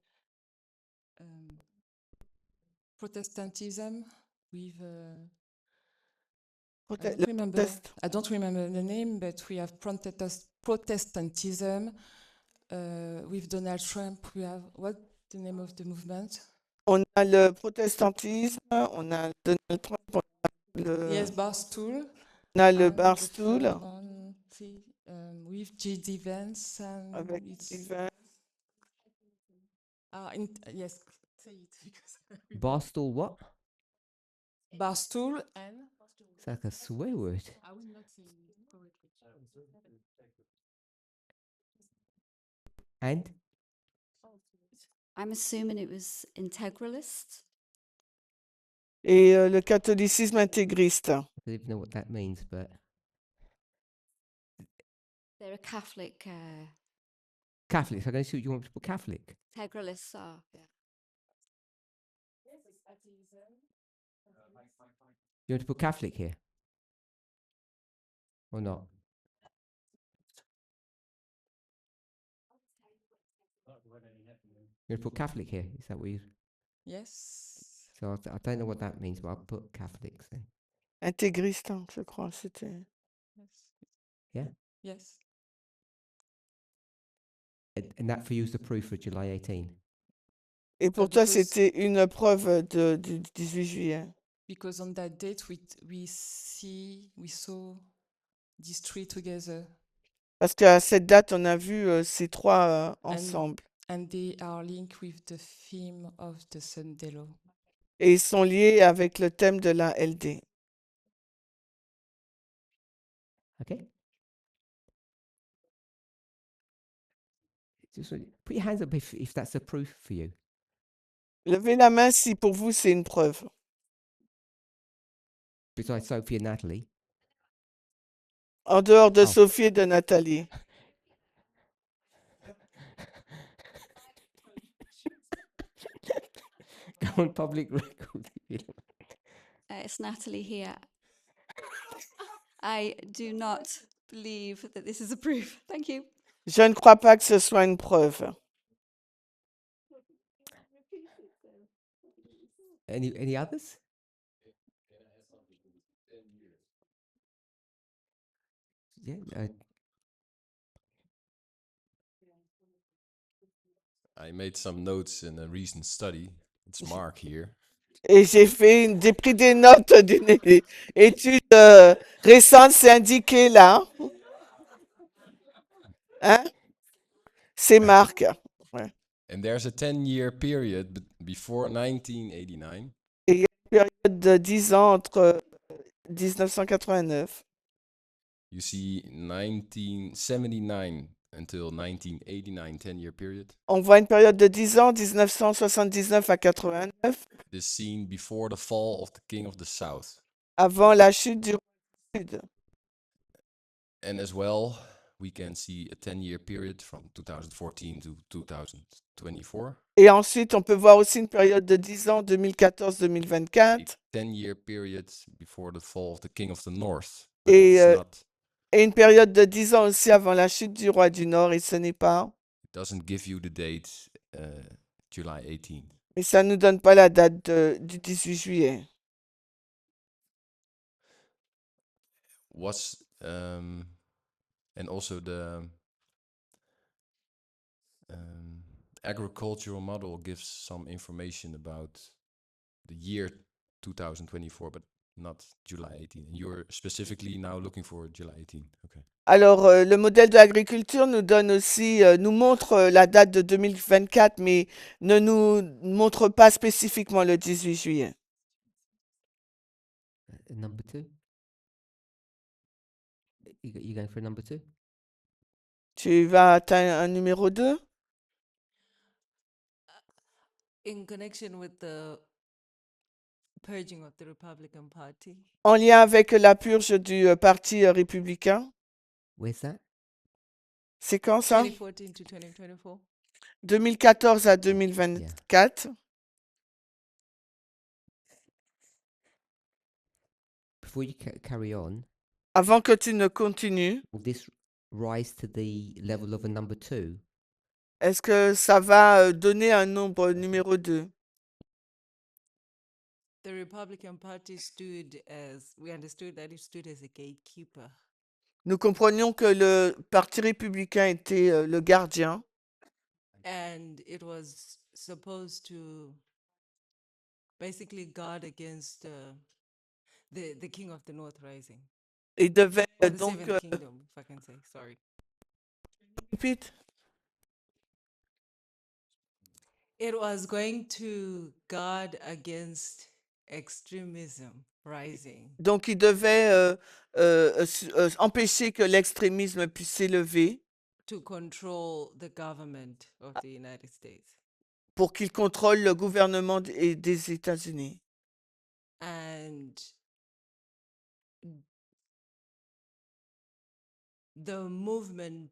Protestantism, with Le protest. I don't remember the name, but we have Protestantism. With Donald Trump, we have what the name of the movement? On a le protestantisme, on a Donald Trump, Yes, Barstool. on a le And the Barstool third one, with J.D. Vance and avec it's Ivan. yes, say it because Barstool what? Barstool and It's like a swear word. I will not say it correctly. And? I'm assuming it was integralist. Et le catholicisme intégriste. I don't even know what that means, but They're a Catholic Catholics. I don't see what you want to put Catholic. integralists are. Yeah. You want to put Catholic here? Or not? You want to put Catholic here? Is that what you... Yes. So I don't know what that means, but I'll put Catholics then. Intégriste, hein, je crois, c'était. Yes. Yeah? Yes. And that for you is the proof for July 18? Et pour toi, because- c'était une preuve du 18 juillet. Because on that date we saw these three together Parce qu'à cette date, on a vu ces trois ensemble. and they are linked with the theme of the Sunday law. Et ils sont liés avec le thème de la LD. Okay? Just put your hands up if that's a proof for you. Levez la main si pour vous, c'est une preuve. Besides Sophie and Natalie. En dehors de Oh. Sophie et de Nathalie. Go on public record. It's Natalie here. I do not believe that this is a proof. Thank you. Je ne crois pas que ce soit une preuve. Any others? Yeah. I made some notes in a recent study. It's Mark here. Et j'ai pris des notes d'une étude récente, c'est indiqué là. Hein? C'est Marc. Ouais. And there's a 10-year period before 1989. Et il y a une période de 10 ans entre 1989. You see 1979 until 1989, 10-year period. On voit une période de 10 ans, 1979 à 89, This scene before the fall of the king of the south. avant la chute du roi du Sud. And as well, we can see a 10-year period from 2014 to 2024. Et ensuite, on peut voir aussi une période de 10 ans, 2014-2024. 10-year period before the fall of the king of the north. Et, It's not, Et une période de 10 ans aussi avant la chute du roi du Nord, et ce n'est pas. it doesn't give you the date July 18. Mais ça ne nous donne pas la date du 18 juillet. Was and also the agricultural model gives some information about the year 2024, but not July 18. And you're specifically now looking for July 18. Okay. Alors, le modèle de l'agriculture nous donne aussi, nous montre la date de 2024, mais ne nous montre pas spécifiquement le 18 juillet. Number 2? You going for number 2? Tu vas atteindre un numéro 2? In connection with the purging of the Republican Party. En lien avec la purge du Parti républicain. Where's that? C'est quand ça? 2014 to 2024. 2014 à Yeah. 2024. Before you carry on, Avant que tu ne continues, will this rise to the level of a number 2? est-ce que ça va donner un nombre numéro 2? The Republican Party we understood that it stood as a gatekeeper. Nous comprenions que le Parti républicain était le gardien And it was supposed to basically guard against the king of the North rising. et devait Or the donc... Seventh Kingdom, if I can say, sorry. Repeat. It was going to guard against extremism rising. Donc, il devait empêcher que l'extrémisme puisse s'élever To control the government of the United States. pour qu'il contrôle le gouvernement des États-Unis. And the movement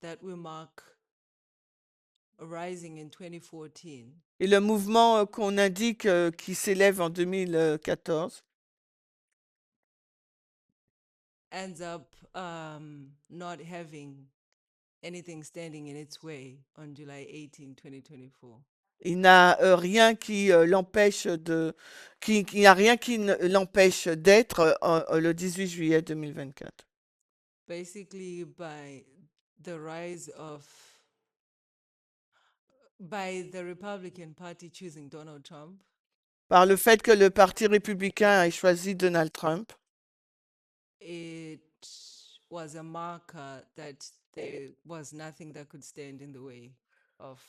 that we mark rising in 2014 Et le mouvement qu'on indique qui s'élève en 2014 ends up not having anything standing in its way on July 18, 2024. il n'a rien qui l'empêche il n'y a rien qui l'empêche d'être le 18 juillet 2024. Basically, by the Republican Party choosing Donald Trump, Par le fait que le Parti républicain ait choisi Donald Trump, it was a marker that there was nothing that could stand in the way of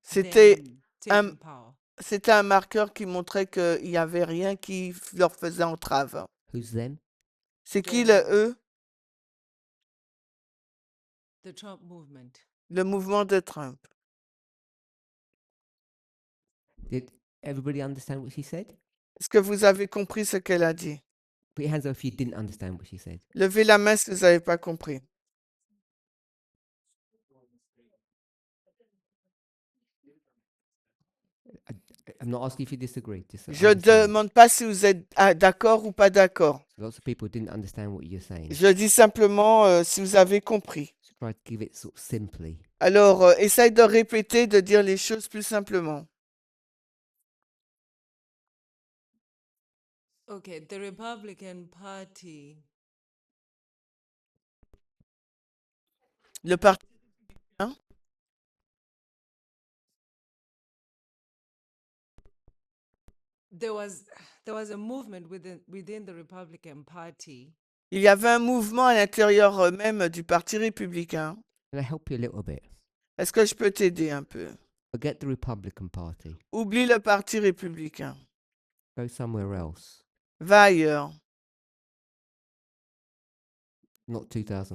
c'était them un, taking power. c'était un marqueur qui montrait qu'il n'y avait rien qui leur faisait entrave. Who's them? C'est qui le eux? The Trump movement. Le mouvement de Trump. Did everybody understand what she said? Est-ce que vous avez compris ce qu'elle a dit? Put your hands up if you didn't understand what she said. Levez la main si vous n'avez pas compris. I'm not asking if you disagree. Just Je ne understand. demande pas si vous êtes d'accord ou pas d'accord. Lots of people didn't understand what you're saying. Je dis simplement si vous avez compris. So try to give it sort of simply. Alors, essaye de répéter, de dire les choses plus simplement. Okay, the Republican Party Le parti hein? there was a movement within the Republican Party Il y avait un mouvement à l'intérieur même du Parti républicain. Can I help you a little bit? Est-ce que je peux t'aider un peu? Forget the Republican Party. Oublie le Parti républicain. Go somewhere else. Va ailleurs. Not 2014.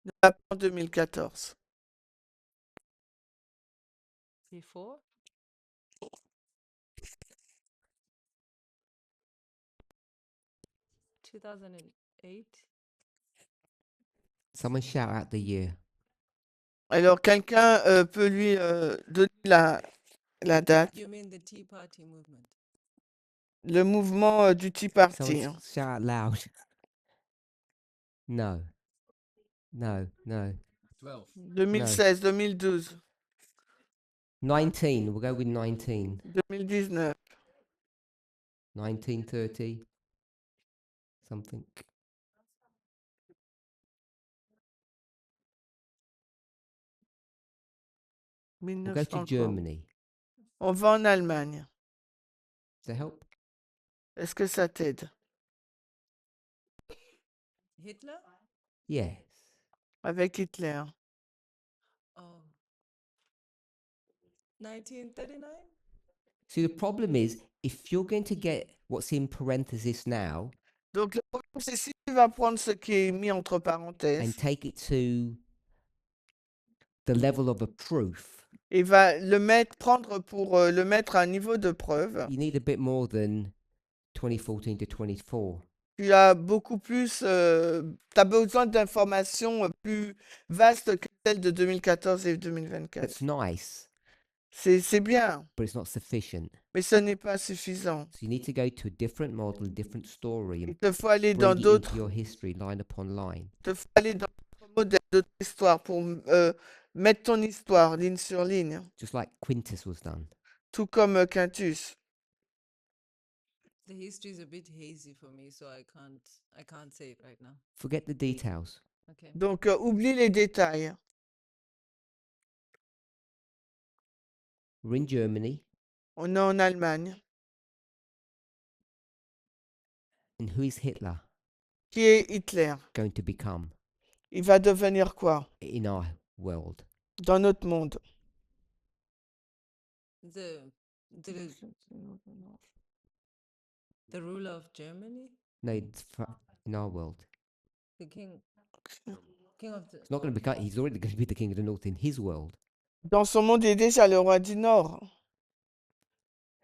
Ne va pas en 2014. before. (2008) Someone shout out the year. Alors, quelqu'un peut lui donner la date. You mean the Tea Party movement? Le mouvement du Tea Party. Someone hein. shout out loud. No. 12. 2016, 2012, 19. We'll go with 19. 2019. 1930. Something. We'll go 1900 to encore. Germany. On va en Allemagne. Does that help? Est-ce que ça t'aide? Hitler? Yes. Avec Hitler. Oh. 1939? See, the problem is, if you're going to get what's in parenthesis now Donc, le problème, c'est si tu vas prendre ce qui est mis entre and parenthèses take it to the level of a proof, et va le mettre, prendre pour le mettre à un niveau de preuve, you need a bit more than 2014 to 24. Tu as beaucoup plus, tu as besoin d'informations plus vastes que celles de 2014 et 2024. That's nice, C'est bien, but it's not sufficient. mais ce n'est pas suffisant. So you need to go to a different model, a different story, Il and te faut aller dans bring it into d'autres, your history line upon line. il te faut aller dans d'autres modèles, d'autres histoires pour mettre ton histoire ligne sur ligne, Just like Quintus was done. tout comme Quintus. The history is a bit hazy for me, so I can't say it right now. Forget the details. Okay. Donc, oublie les détails. We're in Germany, On est en Allemagne. and who is Hitler Qui est Hitler? going to become Il va devenir quoi in our world? dans notre monde? The ruler of Germany, No, in our world. the king of the. It's not going to become. He's already going to be the king of the north in his world. Dans son monde, il est déjà le roi du Nord.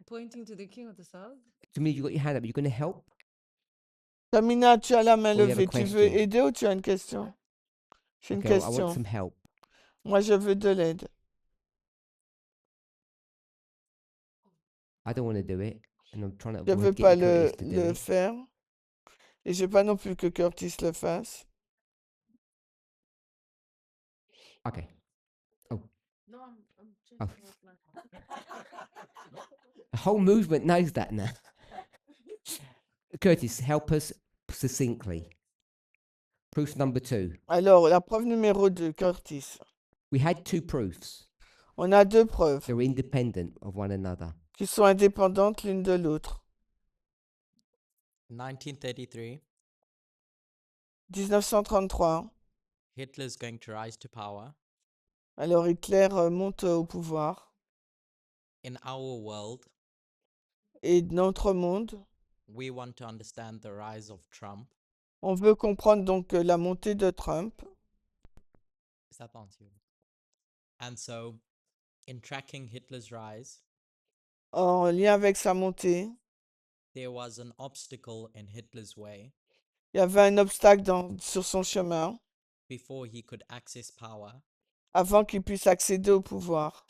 Pointing to the king of the south. To me, you got your hand up. You're going to help. Tamina, tu as la main Oh, you have a levée. Tu veux question. aider ou tu as une question? J'ai une Okay, well, I question. want some help. Moi, je veux de l'aide. I don't want to do it, and I'm trying to Je ne veux avoid pas getting Curtis to do le it. faire. Et je veux pas non plus que Curtis le fasse. Okay. Oh. No, I'm Oh. checking outline. The whole movement knows that now. Curtis, help us succinctly. Proof number 2. Alors, la preuve numéro 2, Curtis. We had 2 proofs. On a 2 preuves They were independent of one another. qui sont indépendantes l'une de l'autre. 1933, 1933. Hitler's going to rise to power. Alors, Hitler monte au pouvoir. In our world, Et notre monde, we want to understand the rise of Trump. on veut comprendre donc la montée de Trump. Is that the answer? And so, in tracking Hitler's rise, En lien avec sa montée, there was an obstacle in Hitler's way il y avait un obstacle sur son chemin before he could access power, avant qu'il puisse accéder au pouvoir.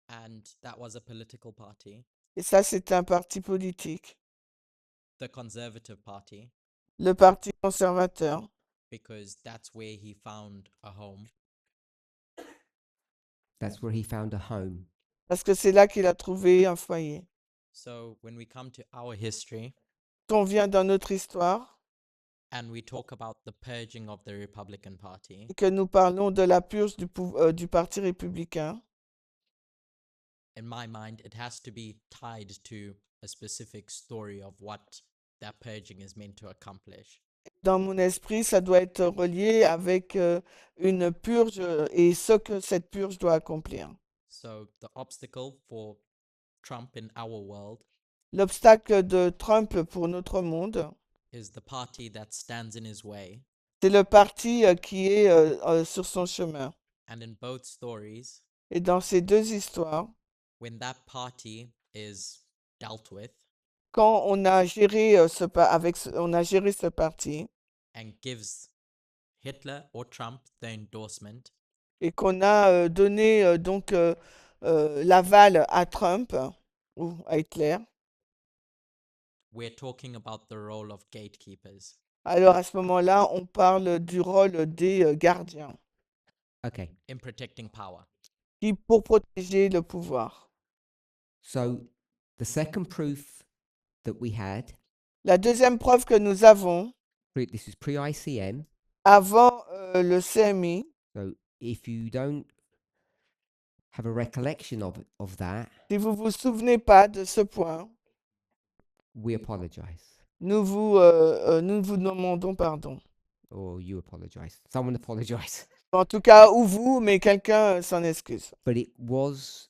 and that was a political party, Et ça, c'était un parti politique, the Conservative Party, le Parti conservateur, because that's where he found a home. That's where he found a home. parce que c'est là qu'il a trouvé un foyer. So, when we come to our history Quand on vient dans notre histoire and we talk about the purging of the Republican Party, et que nous parlons de la purge du Parti républicain, in my mind, it has to be tied to a specific story of what that purging is meant to accomplish. dans mon esprit, ça doit être relié avec une purge et ce que cette purge doit accomplir. So, the obstacle for Trump in our world L'obstacle de Trump pour notre monde, is the party that stands in his way. c'est le parti qui est sur son chemin. And in both stories, Et dans ces 2 histoires, when that party is dealt with quand on a géré on a géré ce parti and gives Hitler or Trump the endorsement, et qu'on a donné donc l'aval à Trump ou à Hitler, we're talking about the role of gatekeepers. alors à ce moment-là, on parle du rôle des gardiens Okay. In protecting power. pour protéger le pouvoir. So the second proof that we had, La deuxième preuve que nous avons, this is pre-ICM. avant le CMI, So if you don't have a recollection of that, si vous vous souvenez pas de ce point, we apologize. nous vous demandons pardon. Or you apologize. Someone apologize. En tout cas, ou vous, mais quelqu'un s'en excuse. But it was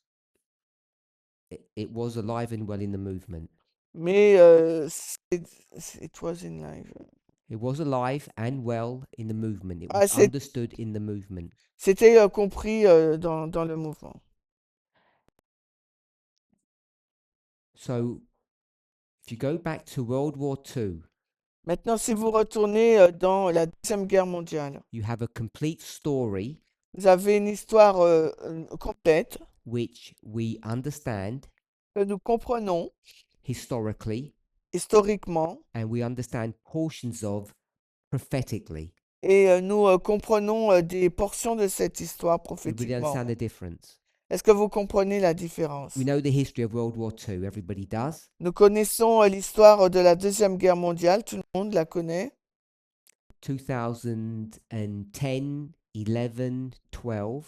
alive and well in the movement. Mais it was in live. It was alive and well in the movement. It Ah, was c'est- understood in the movement. C'était compris dans le mouvement. So if you go back to World War II, Maintenant, si vous retournez dans la Deuxième Guerre mondiale, you have a complete story vous avez une histoire complète which we understand que nous comprenons historically historiquement and we understand portions of prophetically. et nous comprenons des portions de cette histoire Everybody prophétiquement. understand the difference? Est-ce que vous comprenez la différence? We know the history of World War II. Everybody does. Nous connaissons l'histoire de la Deuxième Guerre mondiale, tout le monde la connaît. 2010, 11, 12.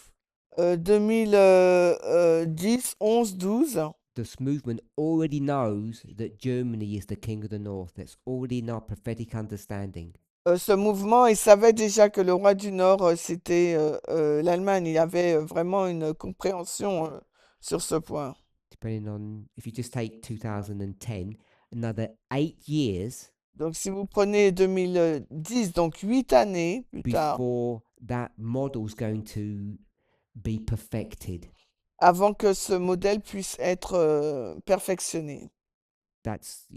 2010, 11, 12. This movement already knows that Germany is the king of the north. That's already in our prophetic understanding. Ce mouvement, il savait déjà que le roi du Nord, c'était l'Allemagne. Il y avait vraiment une compréhension sur ce point. Depending on, if you just take 2010, another 8 years Donc, si vous prenez 2010, donc 8 années plus tard, before that model's going to be perfected. avant que ce modèle puisse être perfectionné. That's,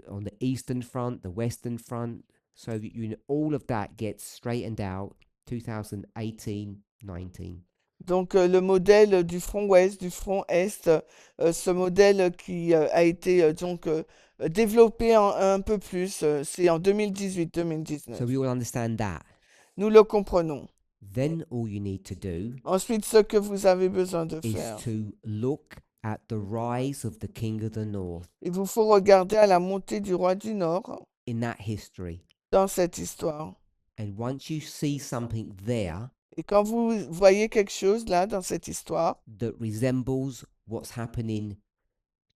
on the Eastern Front, the Western Front, Soviet Union, all of that gets straightened out 2018, 19. Donc, le modèle du front ouest, du front est, ce modèle qui a été développé un peu plus, c'est en 2018-2019. So we all understand that. Nous le comprenons. Then all you need to do Ensuite, ce que vous avez besoin de is faire, to look at the rise of the king of the north il vous faut regarder à la montée du roi du Nord in that history. dans cette histoire. And once you see something there Et quand vous voyez quelque chose là dans cette histoire that resembles what's happening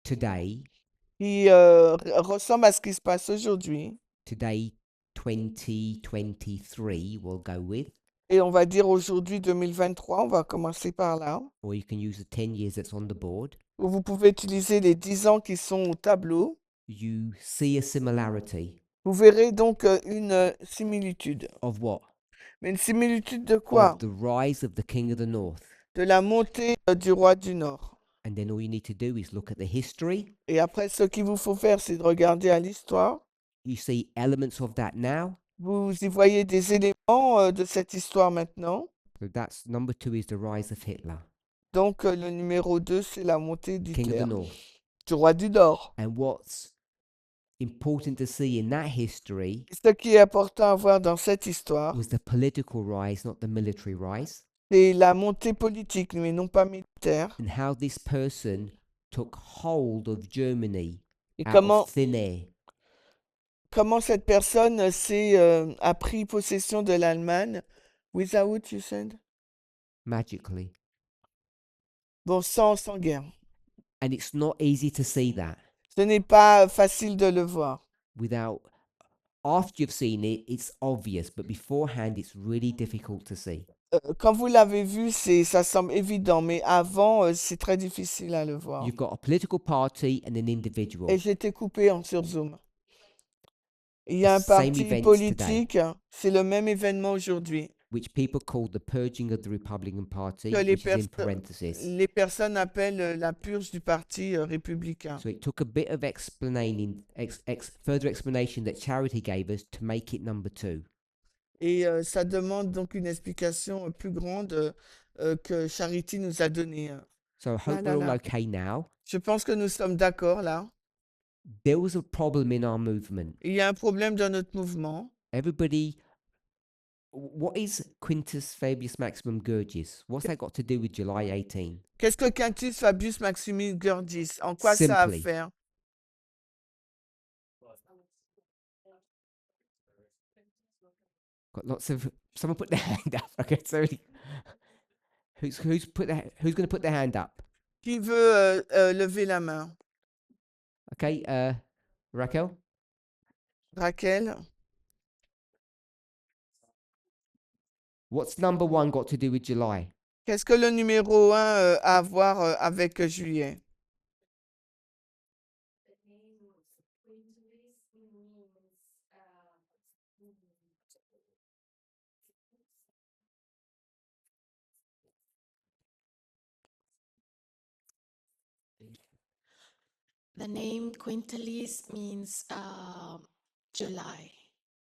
today, qui ressemble à ce qui se passe aujourd'hui, today 2023 we'll go with, et on va dire aujourd'hui 2023, on va commencer par là, or you can use the 10 years that's on the board, où vous pouvez utiliser les 10 ans qui sont au tableau. you see a similarity Vous verrez donc une similitude. of what? Mais une similitude de quoi? Of the rise of the king of the north. De la montée du roi du Nord. And then all you need to do is look at the history. Et après, ce qu'il vous faut faire, c'est de regarder à l'histoire. You see elements of that now. Vous y voyez des éléments de cette histoire maintenant. So that's number 2 is the rise of Hitler, Donc, le numéro 2, c'est la montée king of d'Hitler, the north. du roi du Nord. And what's important to see in that history Ce qui est important à voir dans cette histoire, was the political rise, not the military rise, c'est la montée politique, mais non pas militaire. and how this person took hold of Germany Et out comment, of thin air. comment cette personne a pris possession de l'Allemagne. Without, you said? Magically. Bon, sans guerre. And it's not easy to see that Ce n'est pas facile de le voir. without, after you've seen it, it's obvious, but beforehand, it's really difficult to see. Quand vous l'avez vu, ça semble évident, mais avant, c'est très difficile à le voir. You've got a political party and an individual. Et j'étais coupé sur Zoom. Il y a un Same parti events politique, c'est le même événement aujourd'hui, which people call the purging of the Republican Party, que les, which is in parentheses. les personnes appellent la purge du parti républicain. So it took a bit of explaining, further explanation that Charity gave us to make it number 2. Et ça demande donc une explication plus grande que Charity nous a donnée. So I hope Là, we're all là. okay now. Je pense que nous sommes d'accord là. There was a problem in our movement. Il y a un problème dans notre mouvement. Everybody, what is Quintus Fabius Maximum Gurgis? What's that got to do with July 18? Qu'est-ce que Quintus Fabius Maximus Gurgis? En quoi ça a à Simply. faire? Got lots of, someone put their hand up. Okay, so who's going to put their hand up? Qui veut lever la main? Okay, Raquel. Raquel? What's number 1 got to do with July? Qu'est-ce que le numéro 1 a à voir avec juillet? The name Quintilis means July.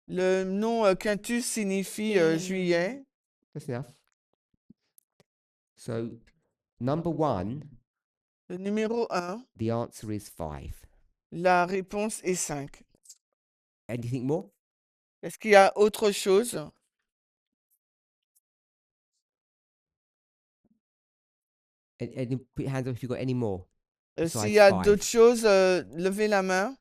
Le nom quintus signifie juillet. That's enough. So, number 1, Le numéro 1, the answer is 5. la réponse est 5. Anything more? Est-ce qu'il y a autre chose? Any, put your hands up if you've got any more. S'il Besides y a 5. d'autres choses, levez la main.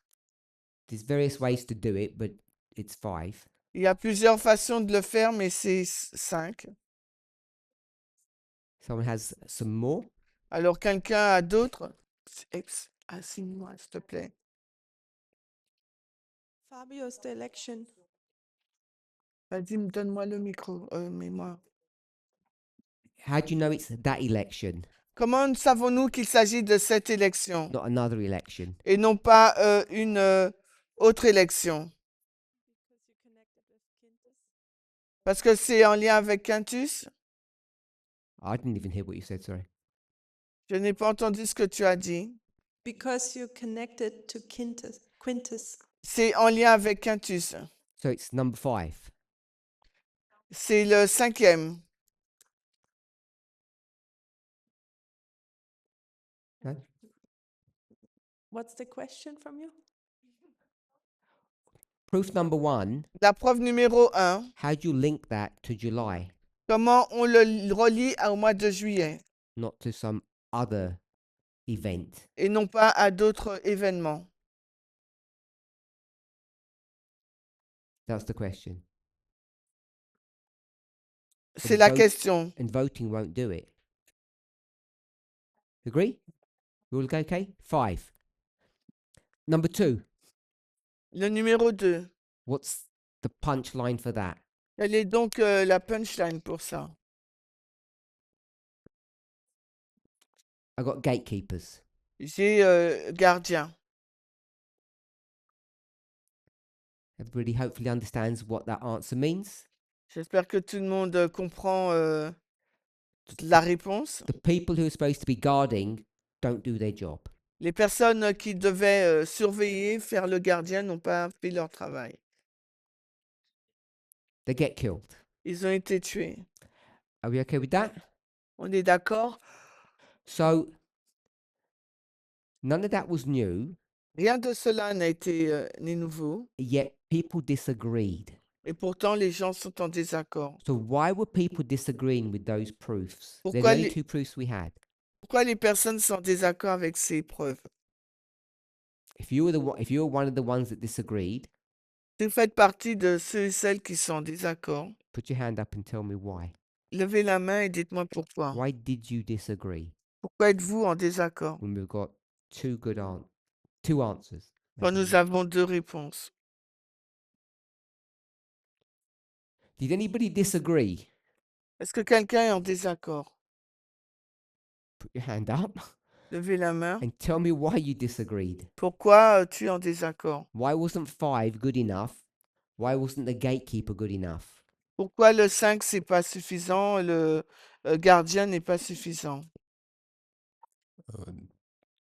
There's various ways to do it, but it's 5. Il y a plusieurs façons de le faire, mais c'est 5. Someone has some more? Alors, quelqu'un a d'autres? Assigne-moi, s'il te plaît. Fabio's the election. Vas-y, donne-moi le micro, mets-moi. How do you know it's that election, Comment savons-nous qu'il s'agit de cette élection not another election? et non pas une autre élection? Parce que c'est en lien avec Quintus? I didn't even hear what you said, sorry. Je n'ai pas entendu ce que tu as dit. Because you connected to Quintus. C'est en lien avec Quintus. So it's number 5. C'est le 5e. No? What's the question from you? Proof number 1, La preuve numéro 1. how do you link that to July, Comment on le relie au mois de juillet not to some other event? et non pas à d'autres événements? That's the question. C'est la question. And voting won't do it. Agree? You all okay? 5. Number 2, Le numéro 2. what's the punchline for that? Quelle est donc la punchline pour ça? I got gatekeepers. J'ai gardien. Everybody hopefully understands what that answer means. J'espère que tout le monde comprend la réponse. The people who are supposed to be guarding don't do their job. Les personnes qui devaient surveiller, faire le gardien, n'ont pas fait leur travail. They get killed. Ils ont été tués. Are we okay with that? On est d'accord? So, none of that was new, Rien de cela n'a été ni nouveau. yet people disagreed. Et pourtant, les gens sont en désaccord. So why were people disagreeing with those proofs? They're the Pourquoi only les- 2 proofs we had. Pourquoi les personnes sont en désaccord avec ces preuves? If you were one of the ones that disagreed, Si vous faites partie de ceux et celles qui sont en désaccord, put your hand up and tell me why. levez la main et dites-moi pourquoi. Why did you disagree Pourquoi êtes-vous en désaccord when we've got 2 answers? quand nous avons 2 réponses? Did anybody disagree? Est-ce que quelqu'un est en désaccord? Put your hand up Levez la main. and tell me why you disagreed. Pourquoi tu es en désaccord? Why wasn't 5 good enough? Why wasn't the gatekeeper good enough? Pourquoi le 5 c'est pas suffisant, le gardien n'est pas suffisant?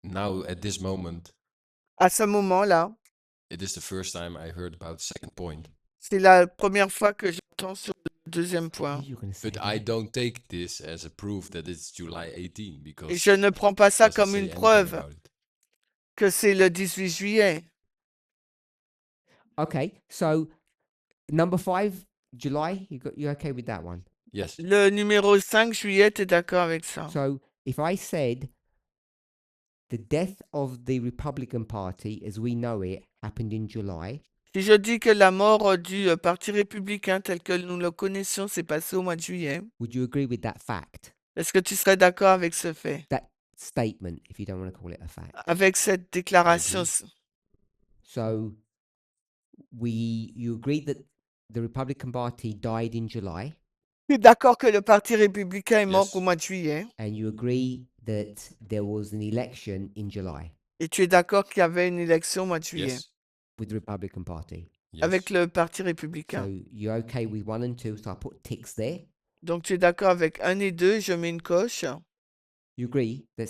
Now, at this moment, À ce moment-là, it is the first time I heard about the second point. c'est la première fois que j'entends sur le deuxième point. You're gonna say But I that. don't take this as a proof that it's July 18 Et because je ne prends pas ça it doesn't comme say une anything preuve about it. que c'est le 18 juillet. Okay, so number 5, July, you okay with that one? Yes. Le numéro 5 juillet, tu es d'accord avec ça? So if I said the death of the Republican Party as we know it happened in July, Si je dis que la mort du Parti républicain tel que nous le connaissions s'est passée au mois de juillet, would you agree with that fact? est-ce que tu serais d'accord avec ce fait? That statement, if you don't want to call it a fact. Avec cette déclaration? So you agreed that the Republican Party died in July, Tu es d'accord que le Parti républicain est mort Yes. au mois de juillet? and you agree that there was an election in July Et tu es d'accord qu'il y avait une élection au mois de juillet Yes. with the Republican Party. Yes. avec le Parti républicain? So you're okay with 1 and 2, so I put ticks there. Donc tu es d'accord avec 1 et 2, je mets une coche. You agree that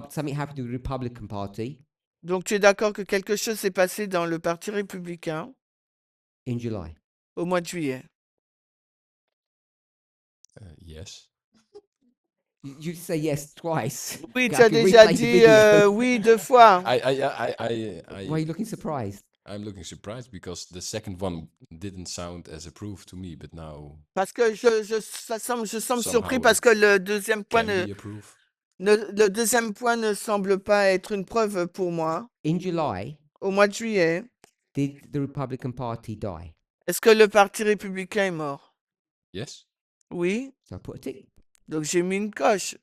something happened to the Republican Party, Donc tu es d'accord que quelque chose s'est passé dans le Parti républicain in July. au mois de juillet. Yes. You say yes twice. Oui, Okay, tu I as can déjà replay the dit video. oui 2 fois. Why are you looking surprised? I'm looking surprised because the second one didn't sound as approved to me, but now Parce que je semble Somehow surpris parce que it le deuxième point can be approved. le deuxième point ne semble pas être une preuve pour moi. In July, Au mois de juillet, did the Republican Party die? est-ce que le Parti républicain est mort? Yes. Oui, So I put a tick. donc j'ai mis une coche.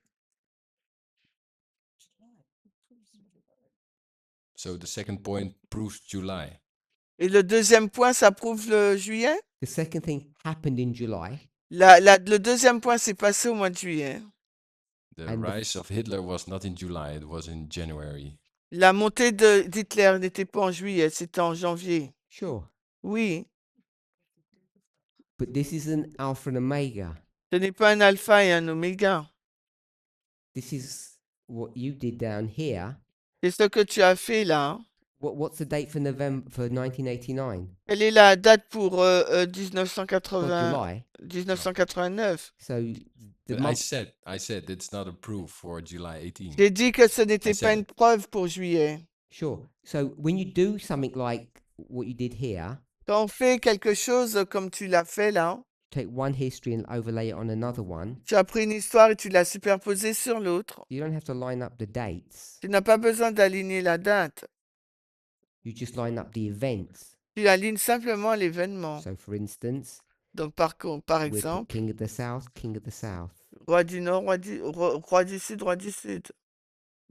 So the second point proves July. Et le deuxième point, ça prouve le juillet? The second thing happened in July, Le deuxième point s'est passé au mois de juillet. The And the rise of Hitler was not in July, it was in January. La montée d'Hitler n'était pas en juillet, c'était en janvier. sure. Oui, But this is an alpha and omega. ce n'est pas un alpha et un oméga. This is what you did down here. C'est ce que tu as fait là. Hein. What's the date for November for 1989? Quelle est la date pour Not 1980, July. 1989? So the But month, I said it's not approved for July 18. J'ai dit que ce n'était I pas said une preuve pour juillet. sure. So when you do something like what you did here, Quand on fait quelque chose comme tu l'as fait là, take one history and overlay it on another one. tu as pris une histoire et tu l'as superposée sur l'autre. You don't have to line up the dates. Tu n'as pas besoin d'aligner la date. You just line up the events. Tu alignes simplement l'événement. So for instance, Donc par we put exemple, King of the South, King of the South. roi du Nord, roi du Sud, roi du Sud.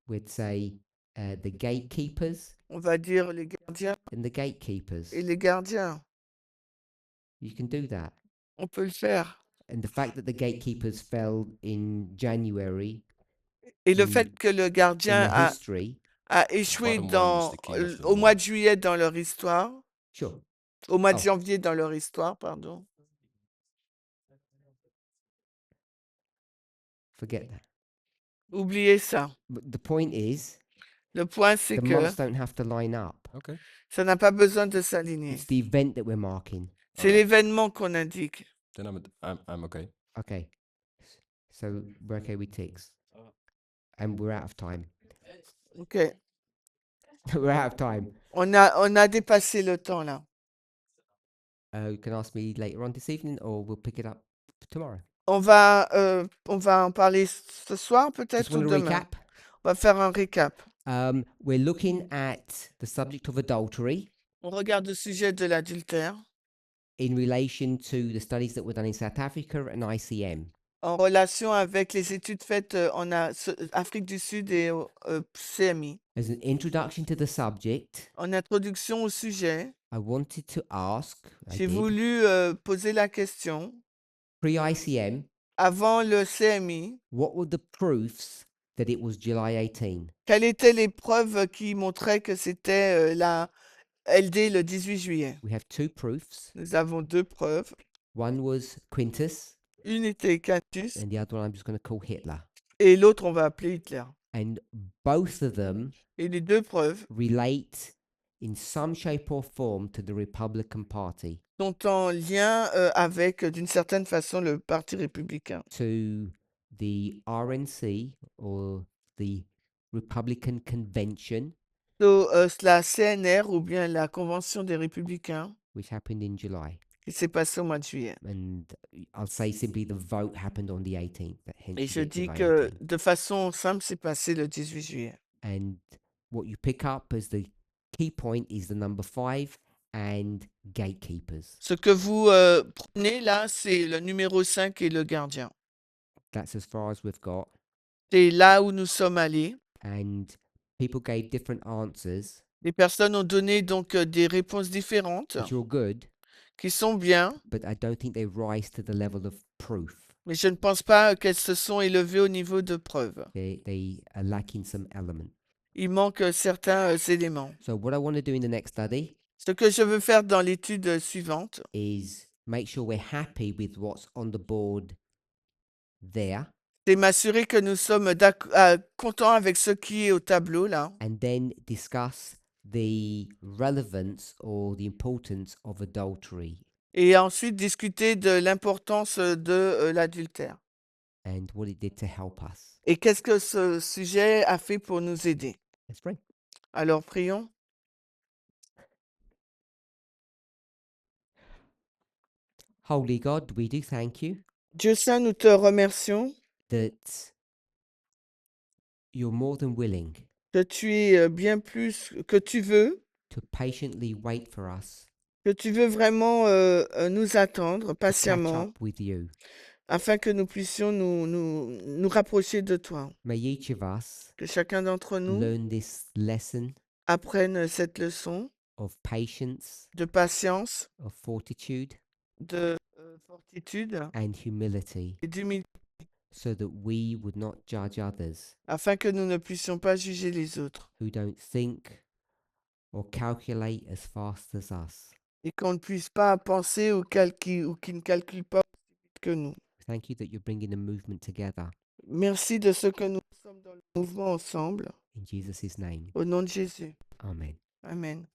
We'd say the gatekeepers On va dire les gardiens and the gatekeepers. et les gardiens. You can do that. On peut le faire. And the fact that the gatekeepers fell in January Et le in- fait que le in gardien the history, a échoué bottom one is the king of the au mois de north. juillet dans leur histoire, sure. au mois de Oh. janvier dans leur histoire, pardon. Forget that. Oubliez ça. But the point is, Le point, c'est the que months don't have to line up. Okay. ça n'a pas besoin de s'aligner. It's the event that we're marking. C'est l'événement qu'on indique. Then I'm okay. Okay. So we're okay with ticks. And we're out of time. OK. We're out of time. On a dépassé le temps là. You can ask me later on this evening or we'll pick it up tomorrow. On va en parler ce soir Just peut-être want ou to demain. recap. On va faire un récap. We're looking at the subject of adultery On regarde le sujet de l'adultère in relation to the studies that were done in South Africa and ICM. en relation avec les études faites en Afrique du Sud et au CMI. As an introduction to the subject, En introduction au sujet, I wanted to ask, I j'ai did, voulu poser la question, pre-ICM, avant le CMI, what were the proofs that it was July 18? quelles étaient les preuves qui montraient que c'était la LD le 18 juillet? We have two proofs. Nous avons deux preuves. One was Quintus, Une était Quintus and the other one I'm just going to call Hitler. et l'autre on va appeler Hitler. And both of them Et les deux preuves relate in some shape or form to the Republican Party, sont en lien avec, d'une certaine façon, le Parti républicain, to the RNC or the Republican Convention, la CNR ou bien la Convention des républicains which happened in July. qui s'est passée au mois de juillet. And I'll say simply the vote happened on the 18th. Hence Et je the dis July que 18th. de façon simple, c'est passé le 18 juillet. And what you pick up as the key point is the number 5 and gatekeepers. Ce que vous prenez là, c'est le numéro 5 et le gardien. That's as far as we've got. C'est là où nous sommes allés. And people gave different answers, Les personnes ont donné donc des réponses différentes which are good, qui sont bien, but I don't think they rise to the level of proof. mais je ne pense pas qu'elles se sont élevées au niveau de preuve. They are lacking some element. Il manque certains éléments. So what I want to do in the next study Ce que je veux faire dans l'étude suivante, is make sure we're happy with what's on the board there, c'est m'assurer que nous sommes contents avec ce qui est au tableau là, and then discuss the relevance or the importance of adultery Et ensuite discuter de l'importance de l'adultère. and what it did to help us. Et qu'est-ce que ce sujet a fait pour nous aider? Let's pray. Alors prions. Holy God, we do thank you Dieu saint, nous te remercions that you're more than willing que tu es bien plus, que tu veux patiently wait for us vraiment nous attendre to catch patiemment up with you. afin que nous puissions nous rapprocher de toi. May each of us Que chacun d'entre nous learn this lesson apprenne cette leçon of patience, de patience, of fortitude, de fortitude and humility, et d'humilité, so that we would not judge others afin que nous ne puissions pas juger les autres who don't think or calculate as fast as us. et qu'on ne puisse pas penser ou qui ne calculent pas aussi vite que nous. Thank you that you're bringing the movement together. Merci de ce que nous sommes dans le mouvement ensemble. In Jesus' name, Au nom de Jésus. amen. Amen.